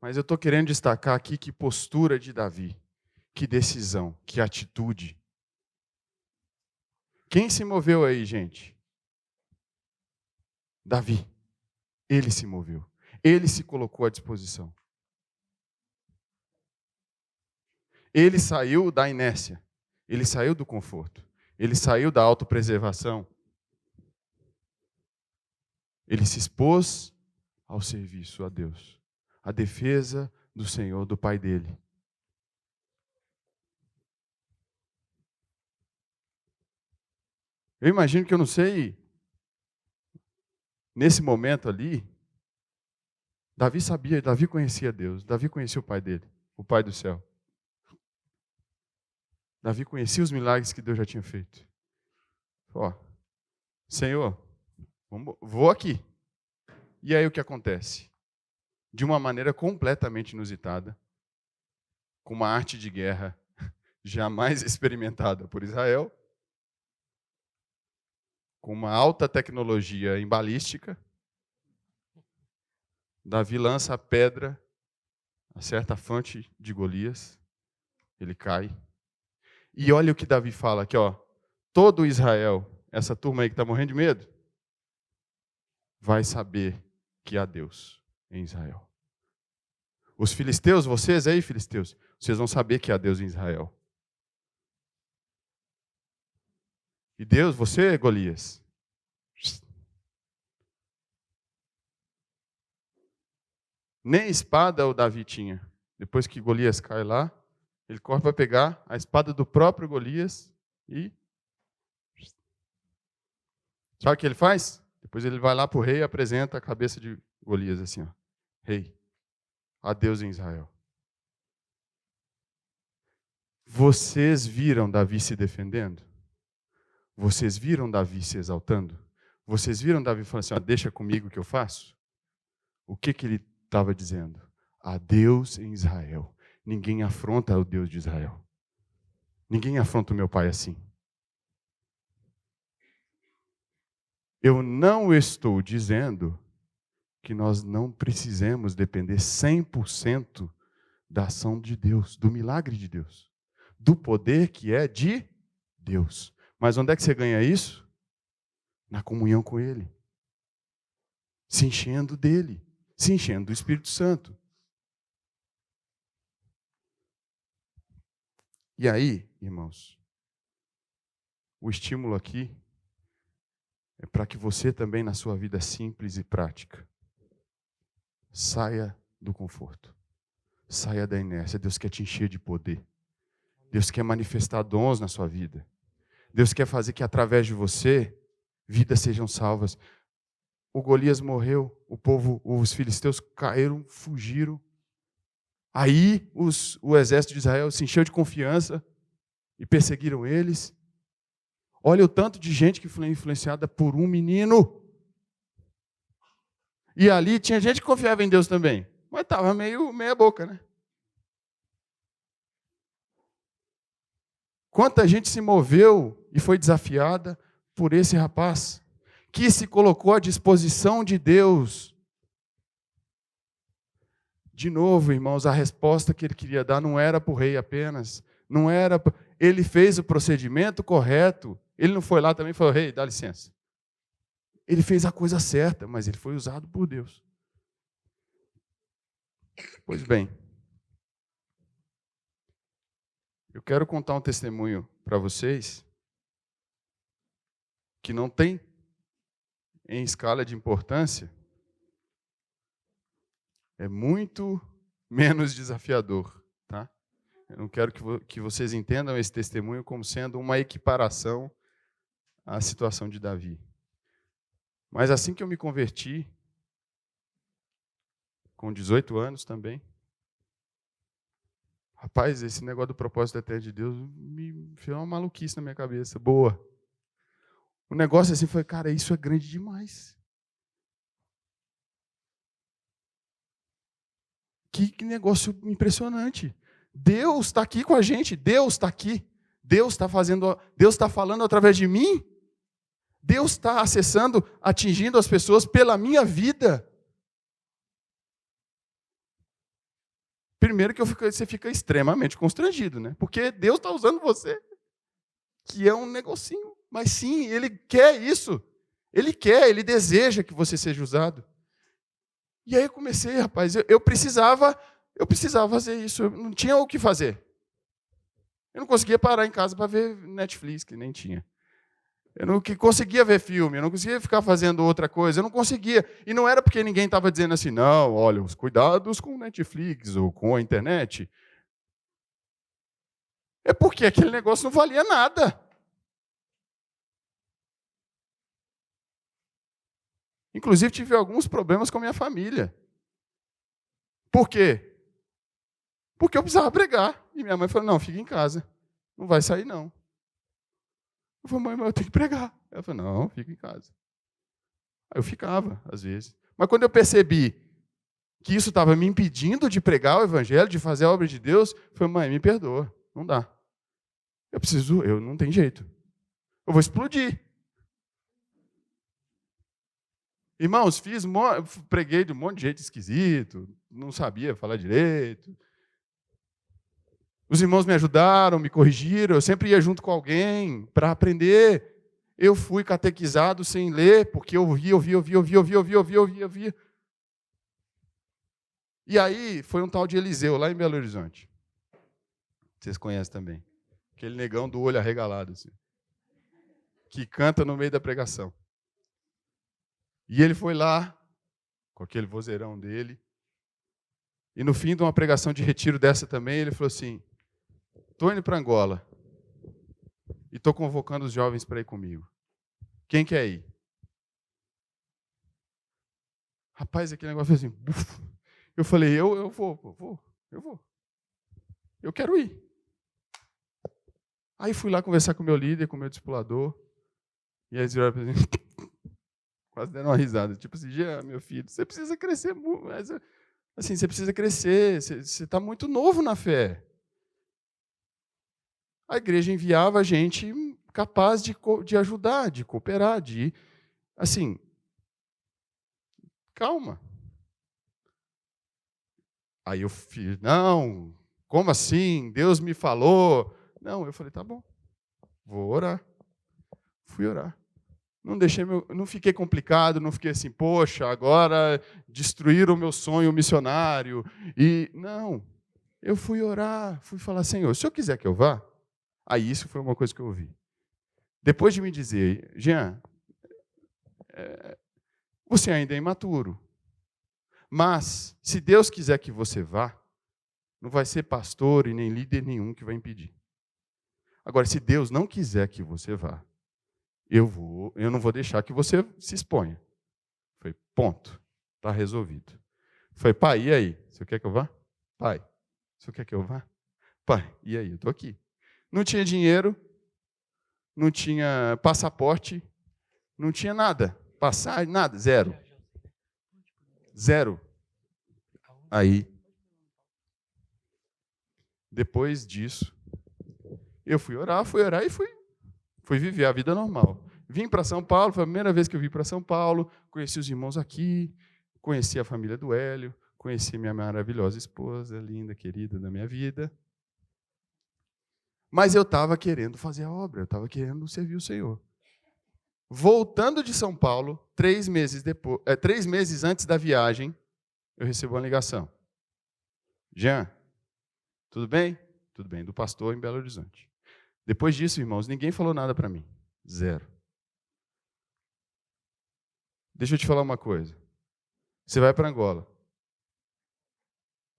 A: Mas eu estou querendo destacar aqui que postura de Davi, que decisão, que atitude. Quem se moveu aí, gente? Davi. Ele se moveu. Ele se colocou à disposição. Ele saiu da inércia. Ele saiu do conforto. Ele saiu da autopreservação. Ele se expôs ao serviço a Deus. A defesa do Senhor, do Pai dele. Eu imagino que eu não sei, nesse momento ali, Davi sabia, Davi conhecia Deus, Davi conhecia o Pai dele, o Pai do céu. Davi conhecia os milagres que Deus já tinha feito. Ó, Senhor, vou aqui. E aí o que acontece? De uma maneira completamente inusitada, com uma arte de guerra jamais experimentada por Israel, com uma alta tecnologia em balística, Davi lança a pedra, acerta a fronte de Golias, ele cai. E olha o que Davi fala aqui, ó. Todo Israel, essa turma aí que está morrendo de medo, vai saber que há Deus em Israel. Os filisteus, vocês aí, filisteus, vocês vão saber que há Deus em Israel. E Deus, você, Golias, nem espada o Davi tinha. Depois que Golias cai lá, ele corre para pegar a espada do próprio Golias e... Sabe o que ele faz? Depois ele vai lá para o rei e apresenta a cabeça de Golias assim, ó. Rei, há Deus em Israel. Vocês viram Davi se defendendo? Vocês viram Davi se exaltando? Vocês viram Davi falando assim, ó, deixa comigo que eu faço? O que ele estava dizendo? Há Deus em Israel. Ninguém afronta o Deus de Israel. Ninguém afronta o meu pai assim. Eu não estou dizendo que nós não precisemos depender 100% da ação de Deus, do milagre de Deus, do poder que é de Deus. Mas onde é que você ganha isso? Na comunhão com Ele. Se enchendo dEle, se enchendo do Espírito Santo. E aí, irmãos, o estímulo aqui é para que você também, na sua vida simples e prática, saia do conforto. saia da inércia. Deus quer te encher de poder. Deus quer manifestar dons na sua vida. Deus quer fazer que, através de você, vidas sejam salvas. O Golias morreu, os filisteus caíram, fugiram. Aí o exército de Israel se encheu de confiança e perseguiram eles. Olha o tanto de gente que foi influenciada por um menino. E ali tinha gente que confiava em Deus também, mas estava meia boca, né? Quanta gente se moveu e foi desafiada por esse rapaz, que se colocou à disposição de Deus. De novo, irmãos, a resposta que ele queria dar não era para o rei apenas. Não era. Ele fez o procedimento correto. Ele não foi lá também e falou: rei, dá licença. Ele fez a coisa certa, mas ele foi usado por Deus. Pois bem, eu quero contar um testemunho para vocês que não tem em escala de importância, é muito menos desafiador, tá? Eu não quero que vocês entendam esse testemunho como sendo uma equiparação à situação de Davi. Mas assim que eu me converti, com 18 anos também, rapaz, esse negócio do propósito eterno de Deus me fez uma maluquice na minha cabeça, boa. O negócio assim foi, cara, isso é grande demais. Que negócio impressionante. Deus está aqui com a gente, Deus está aqui. Deus está falando através de mim. Deus está acessando, atingindo as pessoas pela minha vida. Primeiro que você fica extremamente constrangido, né? Porque Deus está usando você, que é um negocinho. Mas sim, Ele quer isso. Ele deseja que você seja usado. E aí eu comecei, rapaz, eu precisava fazer isso, eu não tinha o que fazer. Eu não conseguia parar em casa para ver Netflix, que nem tinha. Eu não conseguia ver filme, eu não conseguia ficar fazendo outra coisa, eu não conseguia. E não era porque ninguém estava dizendo assim, não, olha, os cuidados com Netflix ou com a internet. É porque aquele negócio não valia nada. Inclusive, tive alguns problemas com a minha família. Por quê? Porque eu precisava pregar. E minha mãe falou, não, fica em casa. Não vai sair, não. Eu falei, mãe, mas eu tenho que pregar. Ela falou, não, fica em casa. Aí eu ficava, às vezes. Mas quando eu percebi que isso estava me impedindo de pregar o evangelho, de fazer a obra de Deus, eu falei, mãe, me perdoa, não dá. Eu não tem jeito. Eu vou explodir. Irmãos, preguei de um monte de jeito esquisito, não sabia falar direito. Os irmãos me ajudaram, me corrigiram, eu sempre ia junto com alguém para aprender. Eu fui catequizado sem ler, porque eu ouvia. E aí foi um tal de Eliseu, lá em Belo Horizonte. Vocês conhecem também. Aquele negão do olho arregalado, assim, que canta no meio da pregação. E ele foi lá, com aquele vozeirão dele, e no fim de uma pregação de retiro dessa também, ele falou assim, estou indo para Angola, e estou convocando os jovens para ir comigo. Quem quer ir? Rapaz, aquele negócio foi assim, buf. Eu falei, eu vou. Eu quero ir. Aí fui lá conversar com o meu líder, com o meu discipulador, e aí eles viraram para mim, quase deram uma risada, tipo assim, Jean, meu filho, você precisa crescer muito, mas, assim, você precisa crescer, você está muito novo na fé. A igreja enviava gente capaz de ajudar, de cooperar, assim, calma. Aí eu fiz, não, como assim? Deus me falou. Não, eu falei, tá bom, vou orar. Fui orar. Não fiquei complicado, não fiquei assim, poxa, agora destruíram o meu sonho missionário. Não, eu fui orar, fui falar, Senhor, se eu quiser que eu vá, aí isso foi uma coisa que eu ouvi. Depois de me dizer, Jean, você ainda é imaturo, mas se Deus quiser que você vá, Não vai ser pastor e nem líder nenhum que vai impedir. Agora, se Deus não quiser que você vá, eu não vou deixar que você se exponha. Foi ponto. Está resolvido. Foi, pai, e aí? Você quer que eu vá? Pai, você quer que eu vá? Pai, e aí? Eu estou aqui. Não tinha dinheiro, não tinha passaporte, não tinha nada. Passagem, nada, zero. Zero. Aí, depois disso, eu fui orar e fui viver a vida normal. Vim para São Paulo, foi a primeira vez que eu vim para São Paulo, conheci os irmãos aqui, conheci a família do Hélio, conheci minha maravilhosa esposa, linda, querida da minha vida. Mas eu estava querendo fazer a obra, eu estava querendo servir o Senhor. Voltando de São Paulo, 3 meses antes da viagem, eu recebo uma ligação. Jean, tudo bem? Tudo bem, do pastor em Belo Horizonte. Depois disso, irmãos, ninguém falou nada para mim. Zero. Deixa eu te falar uma coisa. Você vai para Angola.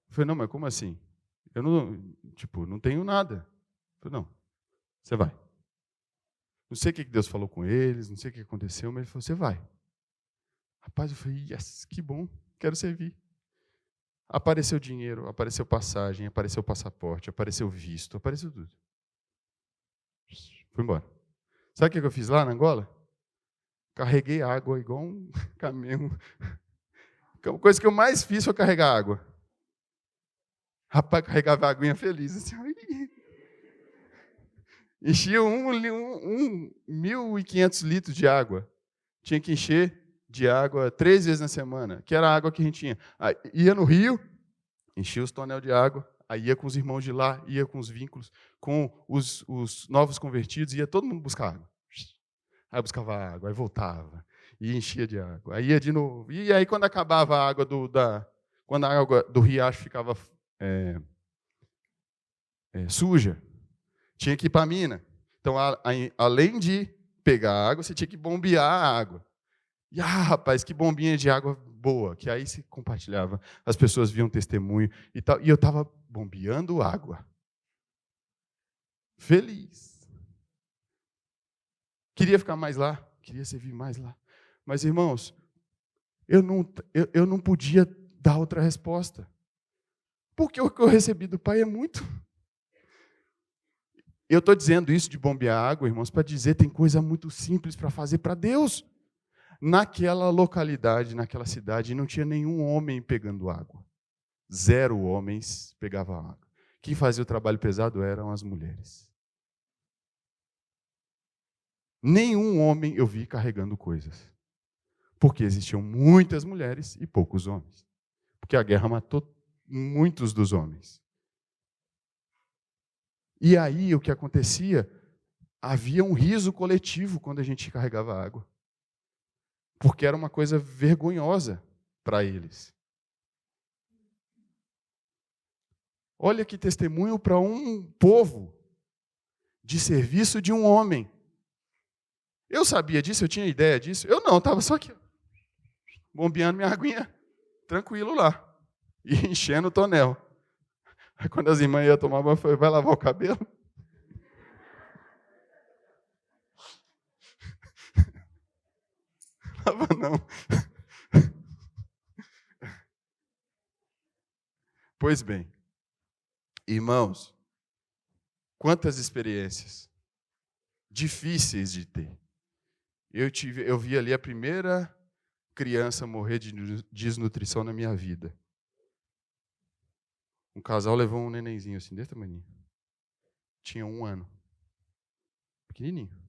A: Eu falei, não, mas como assim? Eu não tenho nada. Eu falei, não, você vai. Não sei o que Deus falou com eles, não sei o que aconteceu, mas ele falou, você vai. Rapaz, eu falei, yes, que bom, quero servir. Apareceu dinheiro, apareceu passagem, apareceu passaporte, apareceu visto, apareceu tudo. Fui embora. Sabe o que eu fiz lá na Angola? Carreguei água igual um caminhão. A coisa que eu mais fiz foi carregar água. Rapaz, carregava a aguinha feliz. Assim, enchia 1.500 litros de água. Tinha que encher de água 3 vezes na semana, que era a água que a gente tinha. Aí, ia no rio, enchia os tonel de água, aí ia com os irmãos de lá, ia com os vínculos, com os novos convertidos, ia todo mundo buscar água. Aí buscava água, aí voltava, e enchia de água. Aí ia de novo. E aí, quando acabava a água quando a água do riacho ficava suja, tinha que ir para a mina. Então, além de pegar a água, você tinha que bombear a água. E, rapaz, que bombinha de água boa, que aí se compartilhava. As pessoas viam testemunho e tal. E eu estava bombeando água. Feliz. Queria ficar mais lá, queria servir mais lá. Mas, irmãos, eu não podia dar outra resposta. Porque o que eu recebi do Pai é muito. Eu estou dizendo isso de bombear água, irmãos, para dizer tem coisa muito simples para fazer para Deus. Naquela localidade, naquela cidade, não tinha nenhum homem pegando água. 0 homens pegavam água. Quem fazia o trabalho pesado eram as mulheres. Nenhum homem eu vi carregando coisas. Porque existiam muitas mulheres e poucos homens. Porque a guerra matou muitos dos homens. E aí o que acontecia? Havia um riso coletivo quando a gente carregava água. Porque era uma coisa vergonhosa para eles. Olha que testemunho para um povo de serviço de um homem. Eu sabia disso, eu tinha ideia disso. Eu não, estava só aqui, bombeando minha aguinha, tranquilo lá, e enchendo o tonel. Aí quando as irmãs iam tomar banho, eu falei, vai lavar o cabelo? Lava não. Pois bem, irmãos, quantas experiências difíceis de ter. Eu vi ali a primeira criança morrer de desnutrição na minha vida. Um casal levou um nenenzinho assim, desse tamanho. Tinha 1 ano. Pequenininho.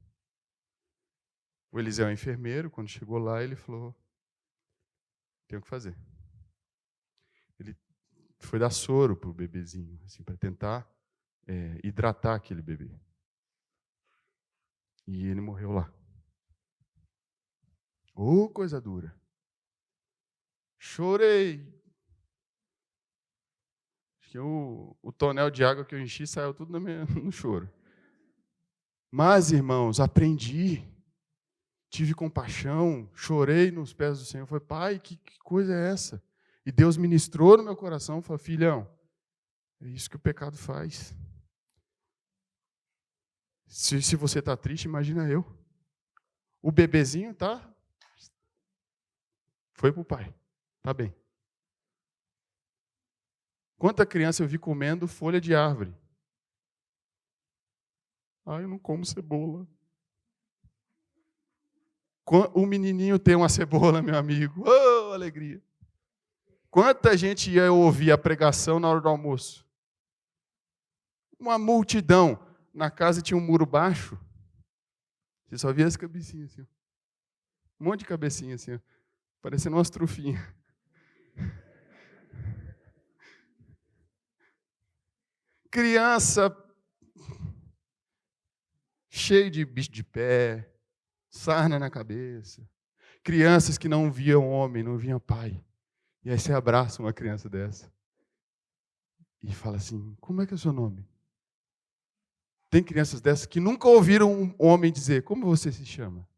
A: O Eliseu é enfermeiro, quando chegou lá, ele falou, tem o que fazer. Ele foi dar soro para o bebezinho, assim, para tentar hidratar aquele bebê. E ele morreu lá. Oh, coisa dura. Chorei. Acho que o tonel de água que eu enchi saiu tudo no choro. Mas, irmãos, aprendi. Tive compaixão, chorei nos pés do Senhor. Falei, pai, que coisa é essa? E Deus ministrou no meu coração. Falei, filhão, É isso que o pecado faz. Se você está triste, imagina eu. O bebezinho foi para o pai. Está bem. Quanta criança eu vi comendo folha de árvore? Eu não como cebola. O menininho tem uma cebola, meu amigo. Oh, alegria. Quanta gente ia ouvir a pregação na hora do almoço? Uma multidão. Na casa tinha um muro baixo. Você só via as cabecinhas assim. Um monte de cabecinha assim, parecendo umas trufinhas. Criança cheio de bicho de pé, sarna na cabeça. Crianças que não viam homem, não viam pai. E aí você abraça uma criança dessa e fala assim, como é que é o seu nome? Tem crianças dessas que nunca ouviram um homem dizer, como você se chama?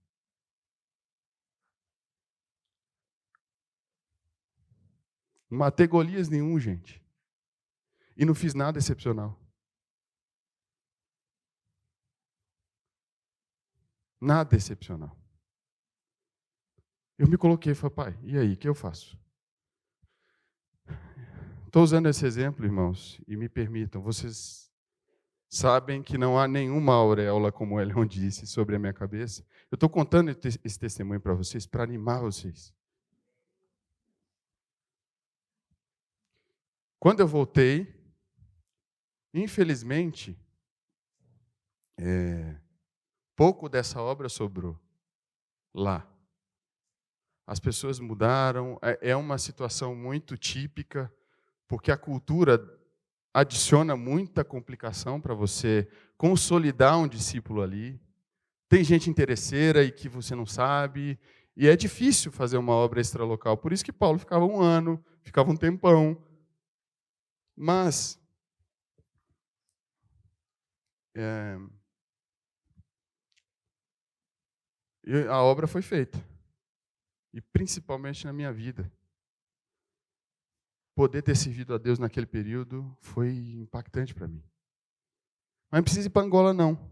A: Não matei Golias nenhum, gente. E não fiz nada excepcional. Nada excepcional. Eu me coloquei e falei, pai, e aí, o que eu faço? Estou usando esse exemplo, irmãos, e me permitam, vocês sabem que não há nenhuma auréola, como o Elion disse, sobre a minha cabeça. Eu estou contando esse testemunho para vocês, para animar vocês. Quando eu voltei, infelizmente, pouco dessa obra sobrou lá. As pessoas mudaram, é uma situação muito típica, porque a cultura adiciona muita complicação para você consolidar um discípulo ali. Tem gente interesseira e que você não sabe, e é difícil fazer uma obra extralocal. Por isso que Paulo ficava 1 ano, ficava um tempão. Mas a obra foi feita. E principalmente na minha vida. Poder ter servido a Deus naquele período foi impactante para mim. Mas não precisa ir para Angola, não.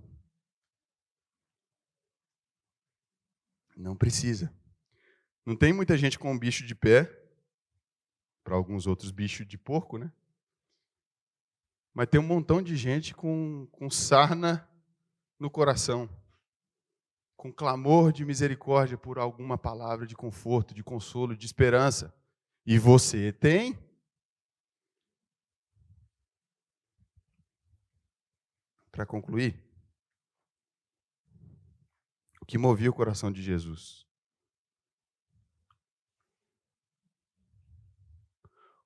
A: Não precisa. Não tem muita gente com um bicho de pé, para alguns outros bichos de porco, né? Mas tem um montão de gente com sarna no coração, com clamor de misericórdia por alguma palavra de conforto, de consolo, de esperança. E você tem? Para concluir, o que movia o coração de Jesus?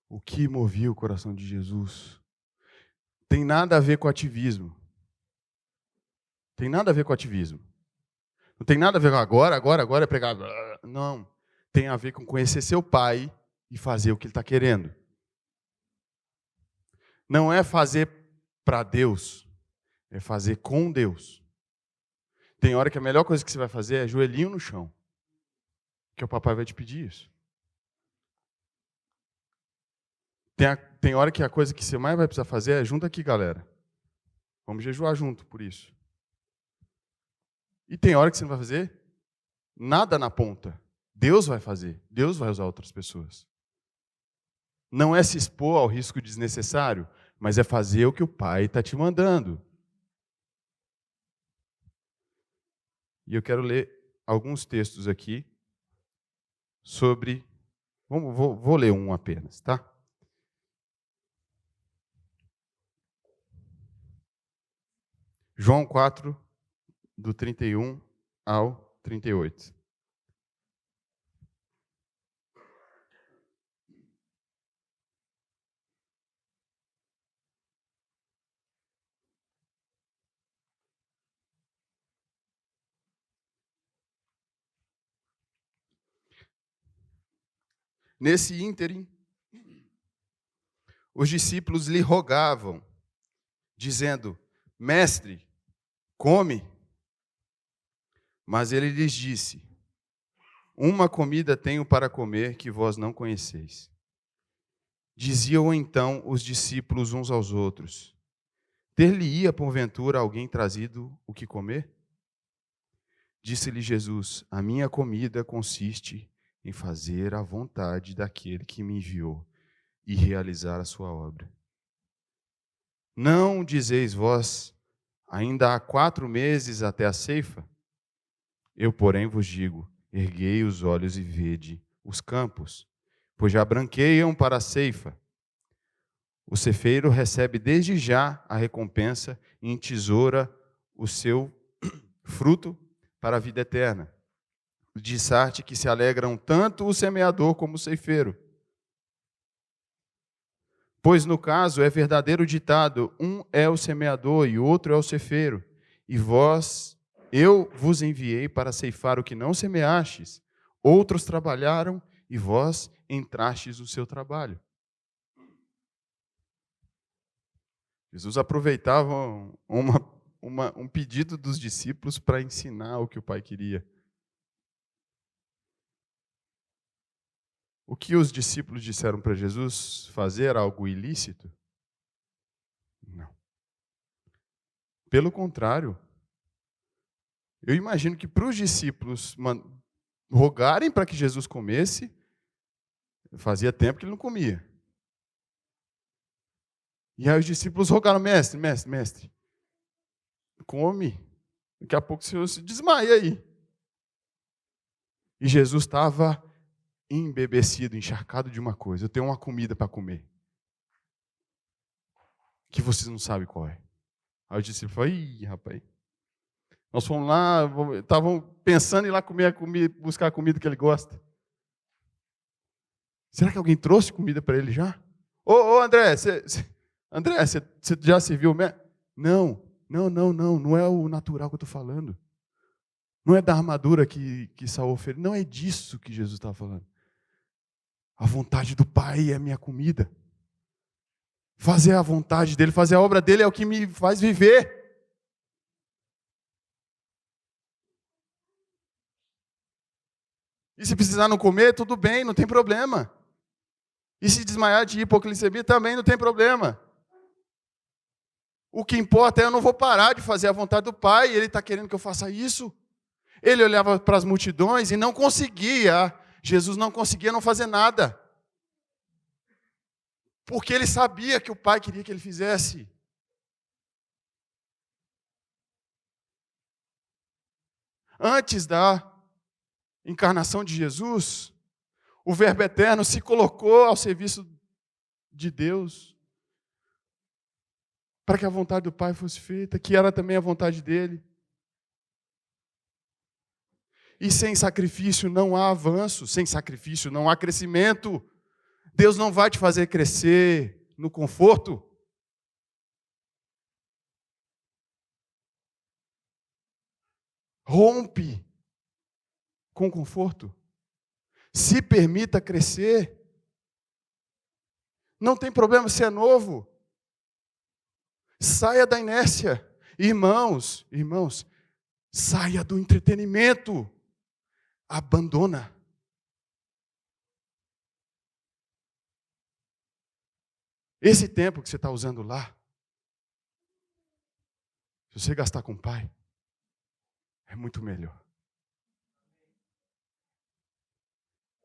A: O que movia o coração de Jesus? Tem nada a ver com ativismo. Tem nada a ver com ativismo. Não tem nada a ver com agora é pregar. Não. Tem a ver com conhecer seu pai e fazer o que ele está querendo. Não é fazer para Deus, é fazer com Deus. Tem hora que a melhor coisa que você vai fazer é joelhinho no chão. Que o papai vai te pedir isso. Tem hora que a coisa que você mais vai precisar fazer é junto aqui, galera. Vamos jejuar junto por isso. E tem hora que você não vai fazer nada na ponta. Deus vai fazer. Deus vai usar outras pessoas. Não é se expor ao risco desnecessário, mas é fazer o que o Pai está te mandando. E eu quero ler alguns textos aqui sobre... Vou ler um apenas, tá? João 4, do 31 ao 38. Nesse ínterim, os discípulos lhe rogavam, dizendo, Mestre, come. Mas ele lhes disse, uma comida tenho para comer que vós não conheceis. Diziam então os discípulos uns aos outros: ter-lhe-ia, porventura, alguém trazido o que comer? Disse-lhe Jesus: a minha comida consiste em fazer a vontade daquele que me enviou e realizar a sua obra. Não dizeis vós, ainda há 4 meses até a ceifa? Eu, porém, vos digo: erguei os olhos e vede os campos, pois já branqueiam para a ceifa. O cefeiro recebe desde já a recompensa e entesoura o seu fruto para a vida eterna. Diz-te que se alegram tanto o semeador como o ceifeiro. Pois no caso é verdadeiro ditado: um é o semeador e o outro é o cefeiro. E eu vos enviei para ceifar o que não semeastes. Outros trabalharam e vós entrastes no seu trabalho. Jesus aproveitava um pedido dos discípulos para ensinar o que o Pai queria. O que os discípulos disseram para Jesus? Fazer algo ilícito? Não. Pelo contrário, eu imagino que para os discípulos rogarem para que Jesus comesse, fazia tempo que ele não comia. E aí os discípulos rogaram: mestre, come. Daqui a pouco o Senhor se desmaia aí. E Jesus estava embebecido, encharcado de uma coisa: eu tenho uma comida para comer, que vocês não sabem qual é. Aí os discípulos falaram: ih, rapaz, nós fomos lá, estavam pensando em ir lá buscar a comida que ele gosta. Será que alguém trouxe comida para ele já? Ô André, você já se viu? Não é o natural que eu estou falando. Não é da armadura que Saul fez. Não é disso que Jesus estava falando. A vontade do Pai é a minha comida. Fazer a vontade dele, fazer a obra dele é o que me faz viver. E se precisar não comer, tudo bem, não tem problema. E se desmaiar de hipoglicemia, também não tem problema. O que importa é eu não vou parar de fazer a vontade do Pai, ele está querendo que eu faça isso. Ele olhava para as multidões e não conseguia, Jesus não conseguia não fazer nada. Porque ele sabia que o Pai queria que ele fizesse. Antes da encarnação de Jesus, o Verbo Eterno se colocou ao serviço de Deus, para que a vontade do Pai fosse feita, que era também a vontade dele. E sem sacrifício não há avanço, sem sacrifício não há crescimento. Deus não vai te fazer crescer no conforto. Rompe com o conforto. Se permita crescer. Não tem problema se é novo. Saia da inércia. Irmãos, saia do entretenimento. Abandona. Esse tempo que você está usando lá, se você gastar com o Pai, é muito melhor.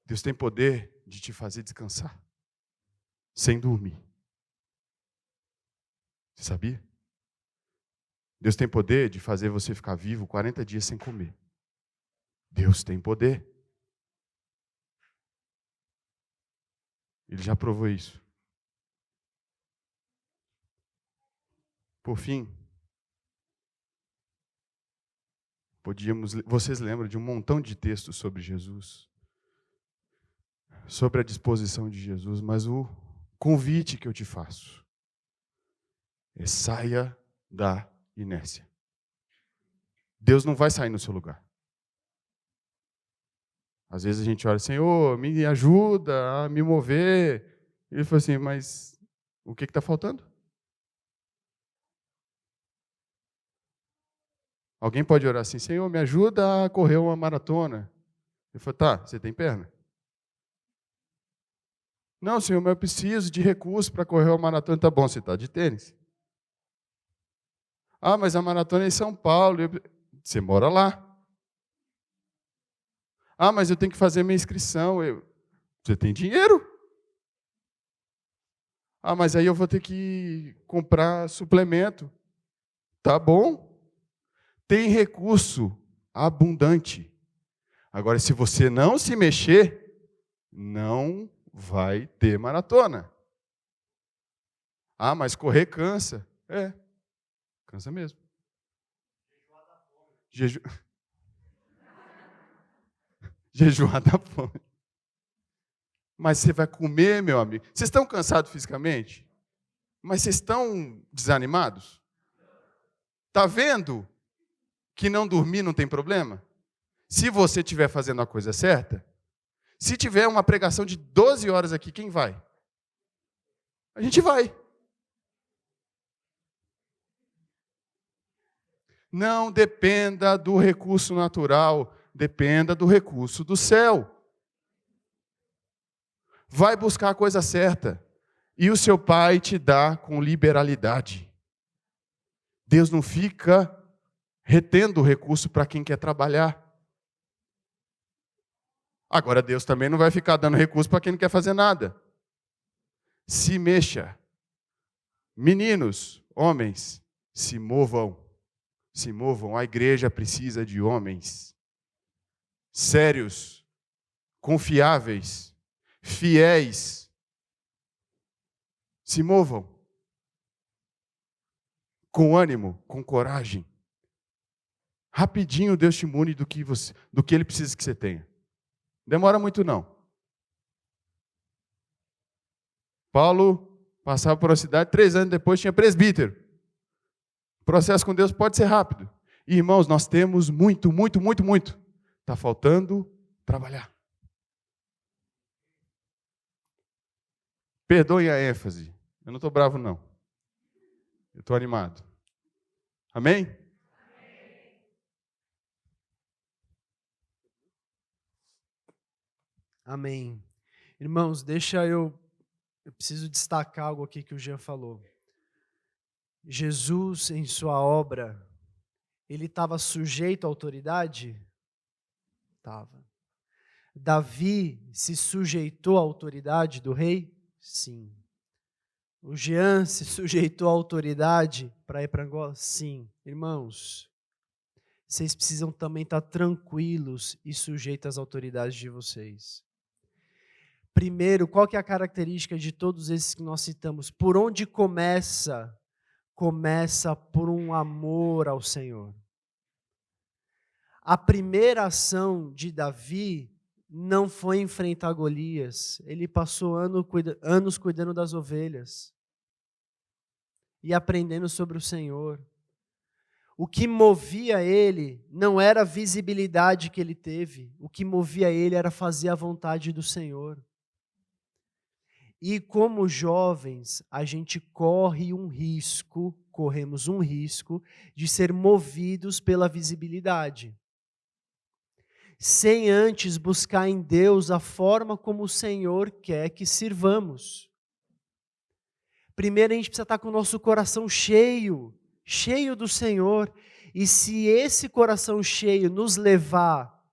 A: Deus tem poder de te fazer descansar, sem dormir. Você sabia? Deus tem poder de fazer você ficar vivo 40 dias sem comer. Deus tem poder. Ele já provou isso. Por fim, vocês lembram de um montão de textos sobre Jesus, sobre a disposição de Jesus, mas o convite que eu te faço é: saia da inércia. Deus não vai sair no seu lugar. Às vezes a gente olha: Senhor, me ajuda a me mover. Ele fala assim: mas o que está faltando? Alguém pode orar assim: Senhor, me ajuda a correr uma maratona. Ele fala: tá, você tem perna? Não, Senhor, mas eu preciso de recursos para correr uma maratona. Tá bom, você está de tênis. Ah, mas a maratona é em São Paulo. Você mora lá. Ah, mas eu tenho que fazer minha inscrição. Você tem dinheiro? Ah, mas aí eu vou ter que comprar suplemento. Tá bom. Tem recurso abundante. Agora, se você não se mexer, não vai ter maratona. Ah, mas correr cansa. Cansa mesmo. Jejuar da fome. Mas você vai comer, meu amigo. Vocês estão cansados fisicamente? Mas vocês estão desanimados? Está vendo que não dormir não tem problema? Se você estiver fazendo a coisa certa, se tiver uma pregação de 12 horas aqui, quem vai? A gente vai. Não dependa do recurso natural, dependa do recurso do céu. Vai buscar a coisa certa. E o seu pai te dá com liberalidade. Deus não fica retendo o recurso para quem quer trabalhar. Agora, Deus também não vai ficar dando recurso para quem não quer fazer nada. Se mexa. Meninos, homens, se movam. Se movam. A igreja precisa de homens sérios, confiáveis, fiéis. Se movam. Com ânimo, com coragem. Rapidinho Deus te mune do que Ele precisa que você tenha. Demora muito não. Paulo passava por uma cidade, 3 anos depois tinha presbítero. O processo com Deus pode ser rápido. E, irmãos, nós temos muito. Está faltando trabalhar. Perdoem a ênfase. Eu não estou bravo, não. Eu estou animado. Amém?
C: Amém. Irmãos, eu preciso destacar algo aqui que o Jean falou. Jesus, em sua obra, ele estava sujeito à autoridade? Estava. Davi se sujeitou à autoridade do rei? Sim. O Jean se sujeitou à autoridade para ir para Angola? Sim. Irmãos, vocês precisam também estar tranquilos e sujeitos às autoridades de vocês. Primeiro, qual que é a característica de todos esses que nós citamos? Por onde começa? Começa por um amor ao Senhor. A primeira ação de Davi não foi enfrentar Golias. Ele passou anos cuidando das ovelhas e aprendendo sobre o Senhor. O que movia ele não era a visibilidade que ele teve. O que movia ele era fazer a vontade do Senhor. E como jovens, a gente corremos um risco de ser movidos pela visibilidade, sem antes buscar em Deus a forma como o Senhor quer que sirvamos. Primeiro a gente precisa estar com o nosso coração cheio do Senhor, e se esse coração cheio nos levar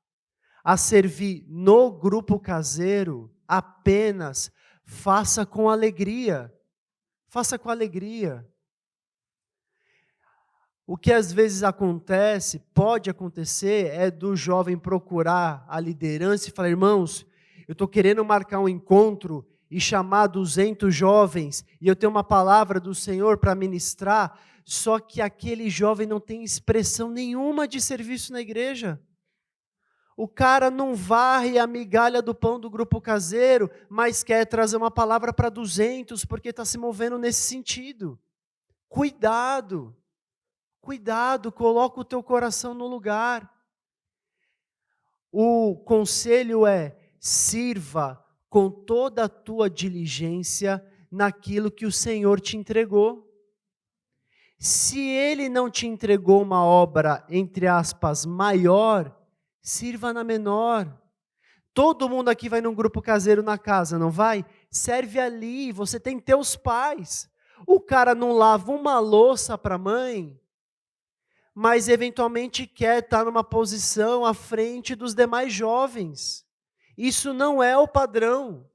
C: a servir no grupo caseiro, apenas faça com alegria. Faça com alegria. O que às vezes pode acontecer, é do jovem procurar a liderança e falar: irmãos, eu estou querendo marcar um encontro e chamar 200 jovens, e eu tenho uma palavra do Senhor para ministrar, só que aquele jovem não tem expressão nenhuma de serviço na igreja. O cara não varre a migalha do pão do grupo caseiro, mas quer trazer uma palavra para 200, porque está se movendo nesse sentido. Cuidado, coloca o teu coração no lugar. O conselho é: sirva com toda a tua diligência naquilo que o Senhor te entregou. Se Ele não te entregou uma obra, entre aspas, maior, sirva na menor. Todo mundo aqui vai num grupo caseiro na casa, não vai? serve ali, você tem teus pais. O cara não lava uma louça para a mãe, mas eventualmente quer estar numa posição à frente dos demais jovens. Isso não é o padrão.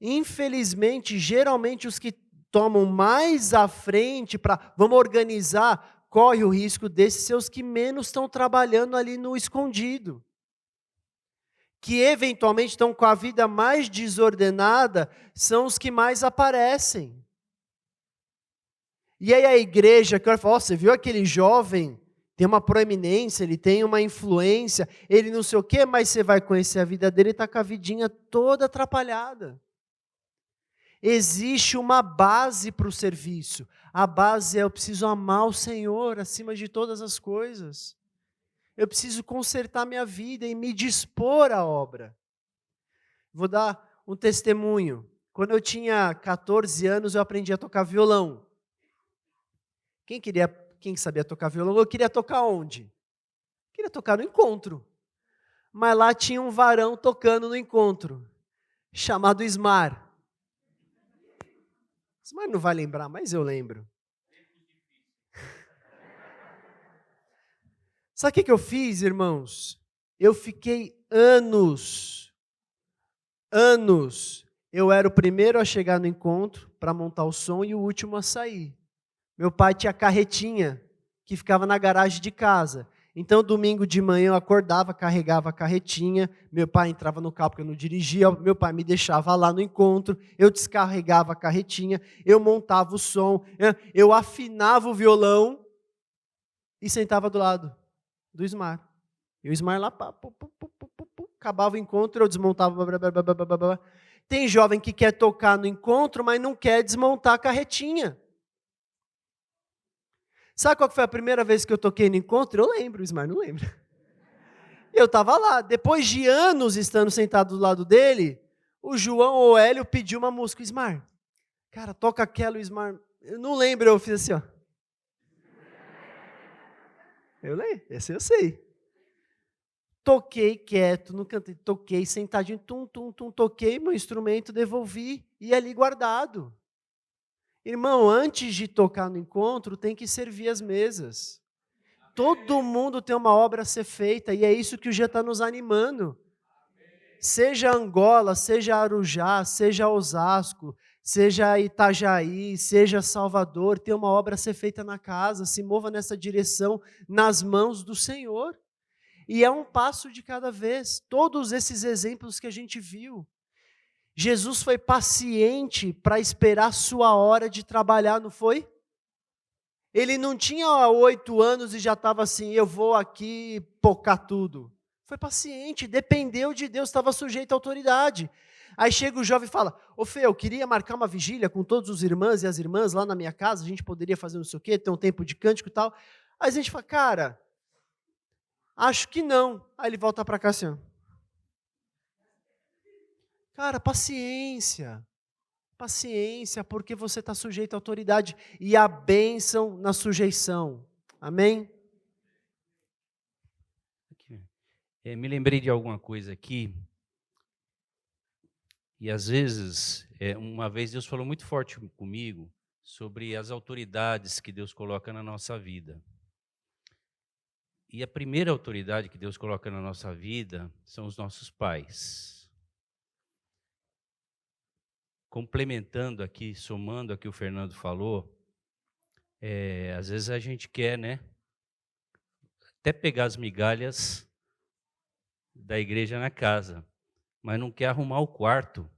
C: Infelizmente, geralmente os que tomam mais à frente para vamos organizar, corre o risco desses ser os que menos estão trabalhando ali no escondido. Que eventualmente estão com a vida mais desordenada, são os que mais aparecem. E aí a igreja, que fala, você viu aquele jovem, tem uma proeminência, ele tem uma influência, ele não sei o quê, mas você vai conhecer a vida dele e está com a vidinha toda atrapalhada. Existe uma base para o serviço. A base é: eu preciso amar o Senhor acima de todas as coisas. Eu preciso consertar minha vida e me dispor à obra. Vou dar um testemunho. Quando eu tinha 14 anos, eu aprendi a tocar violão. Quem sabia tocar violão? Eu queria tocar onde? Queria tocar no encontro. Mas lá tinha um varão tocando no encontro, chamado Ismar. Ismar não vai lembrar, mas eu lembro. Sabe o que eu fiz, irmãos? Eu fiquei anos, eu era o primeiro a chegar no encontro para montar o som e o último a sair. Meu pai tinha carretinha que ficava na garagem de casa. Então, domingo de manhã eu acordava, carregava a carretinha, meu pai entrava no carro porque eu não dirigia, meu pai me deixava lá no encontro, eu descarregava a carretinha, eu montava o som, eu afinava o violão e sentava do lado do Ismar. E o Ismar lá, acabava o encontro, eu desmontava. Tem jovem que quer tocar no encontro, mas não quer desmontar a carretinha. Sabe qual foi a primeira vez que eu toquei no encontro? Eu lembro, o Ismar não lembra. Eu estava lá, depois de anos estando sentado do lado dele, o João ou o Hélio pediu uma música. Ismar, cara, toca aquela, o Ismar. Eu não lembro, eu fiz assim, ó. Eu lembro, esse eu sei. Toquei quieto, não cantei, toquei sentadinho, toquei meu instrumento, devolvi e ali guardado. Irmão, antes de tocar no encontro, tem que servir as mesas. Todo mundo tem uma obra a ser feita e é isso que o G está nos animando. Seja Angola, seja Arujá, seja Osasco, seja Itajaí, seja Salvador, tem uma obra a ser feita na casa, se mova nessa direção, nas mãos do Senhor. E é um passo de cada vez. Todos esses exemplos que a gente viu. Jesus foi paciente para esperar sua hora de trabalhar, não foi? Ele não tinha 8 anos e já estava assim, eu vou aqui pocar tudo. Foi paciente, dependeu de Deus, estava sujeito à autoridade. Aí chega o jovem e fala, ô Fê, eu queria marcar uma vigília com todos os irmãos e as irmãs lá na minha casa, a gente poderia fazer não sei o quê, ter um tempo de cântico e tal. Aí a gente fala, cara, acho que não. Aí ele volta para cá assim, ó. Cara, paciência, porque você está sujeito à autoridade e a bênção na sujeição. Amém?
D: Me lembrei de alguma coisa aqui, e às vezes, uma vez Deus falou muito forte comigo sobre as autoridades que Deus coloca na nossa vida. E a primeira autoridade que Deus coloca na nossa vida são os nossos pais. Complementando aqui, somando aqui o Fernando falou, às vezes a gente quer, né, até pegar as migalhas da igreja na casa, mas não quer arrumar o quarto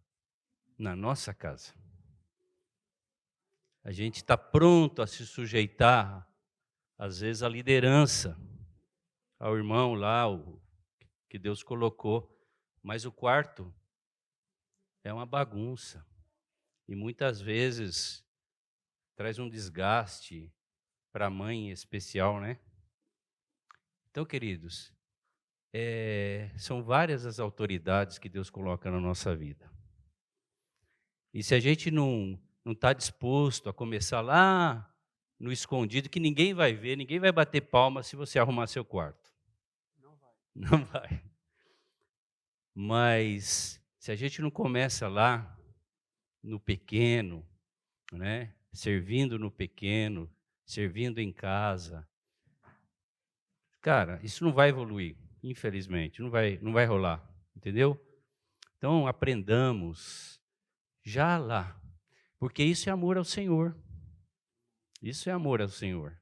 D: na nossa casa. A gente está pronto a se sujeitar, às vezes, à liderança, ao irmão lá, que Deus colocou, mas o quarto é uma bagunça. E muitas vezes traz um desgaste para a mãe em especial, né? Então, queridos, são várias as autoridades que Deus coloca na nossa vida. E se a gente não está disposto a começar lá no escondido, que ninguém vai ver, ninguém vai bater palma se você arrumar seu quarto. Não vai. Não vai. Mas Se a gente não começa lá, no pequeno, né? Servindo no pequeno, servindo em casa, cara, isso não vai evoluir, infelizmente, não vai rolar, entendeu? Então, aprendamos já lá, porque isso é amor ao Senhor. Isso é amor ao Senhor.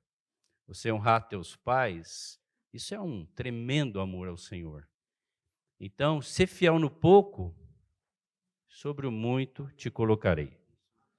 D: Você honrar teus pais, isso é um tremendo amor ao Senhor. Então, ser fiel no pouco, sobre o muito te colocarei.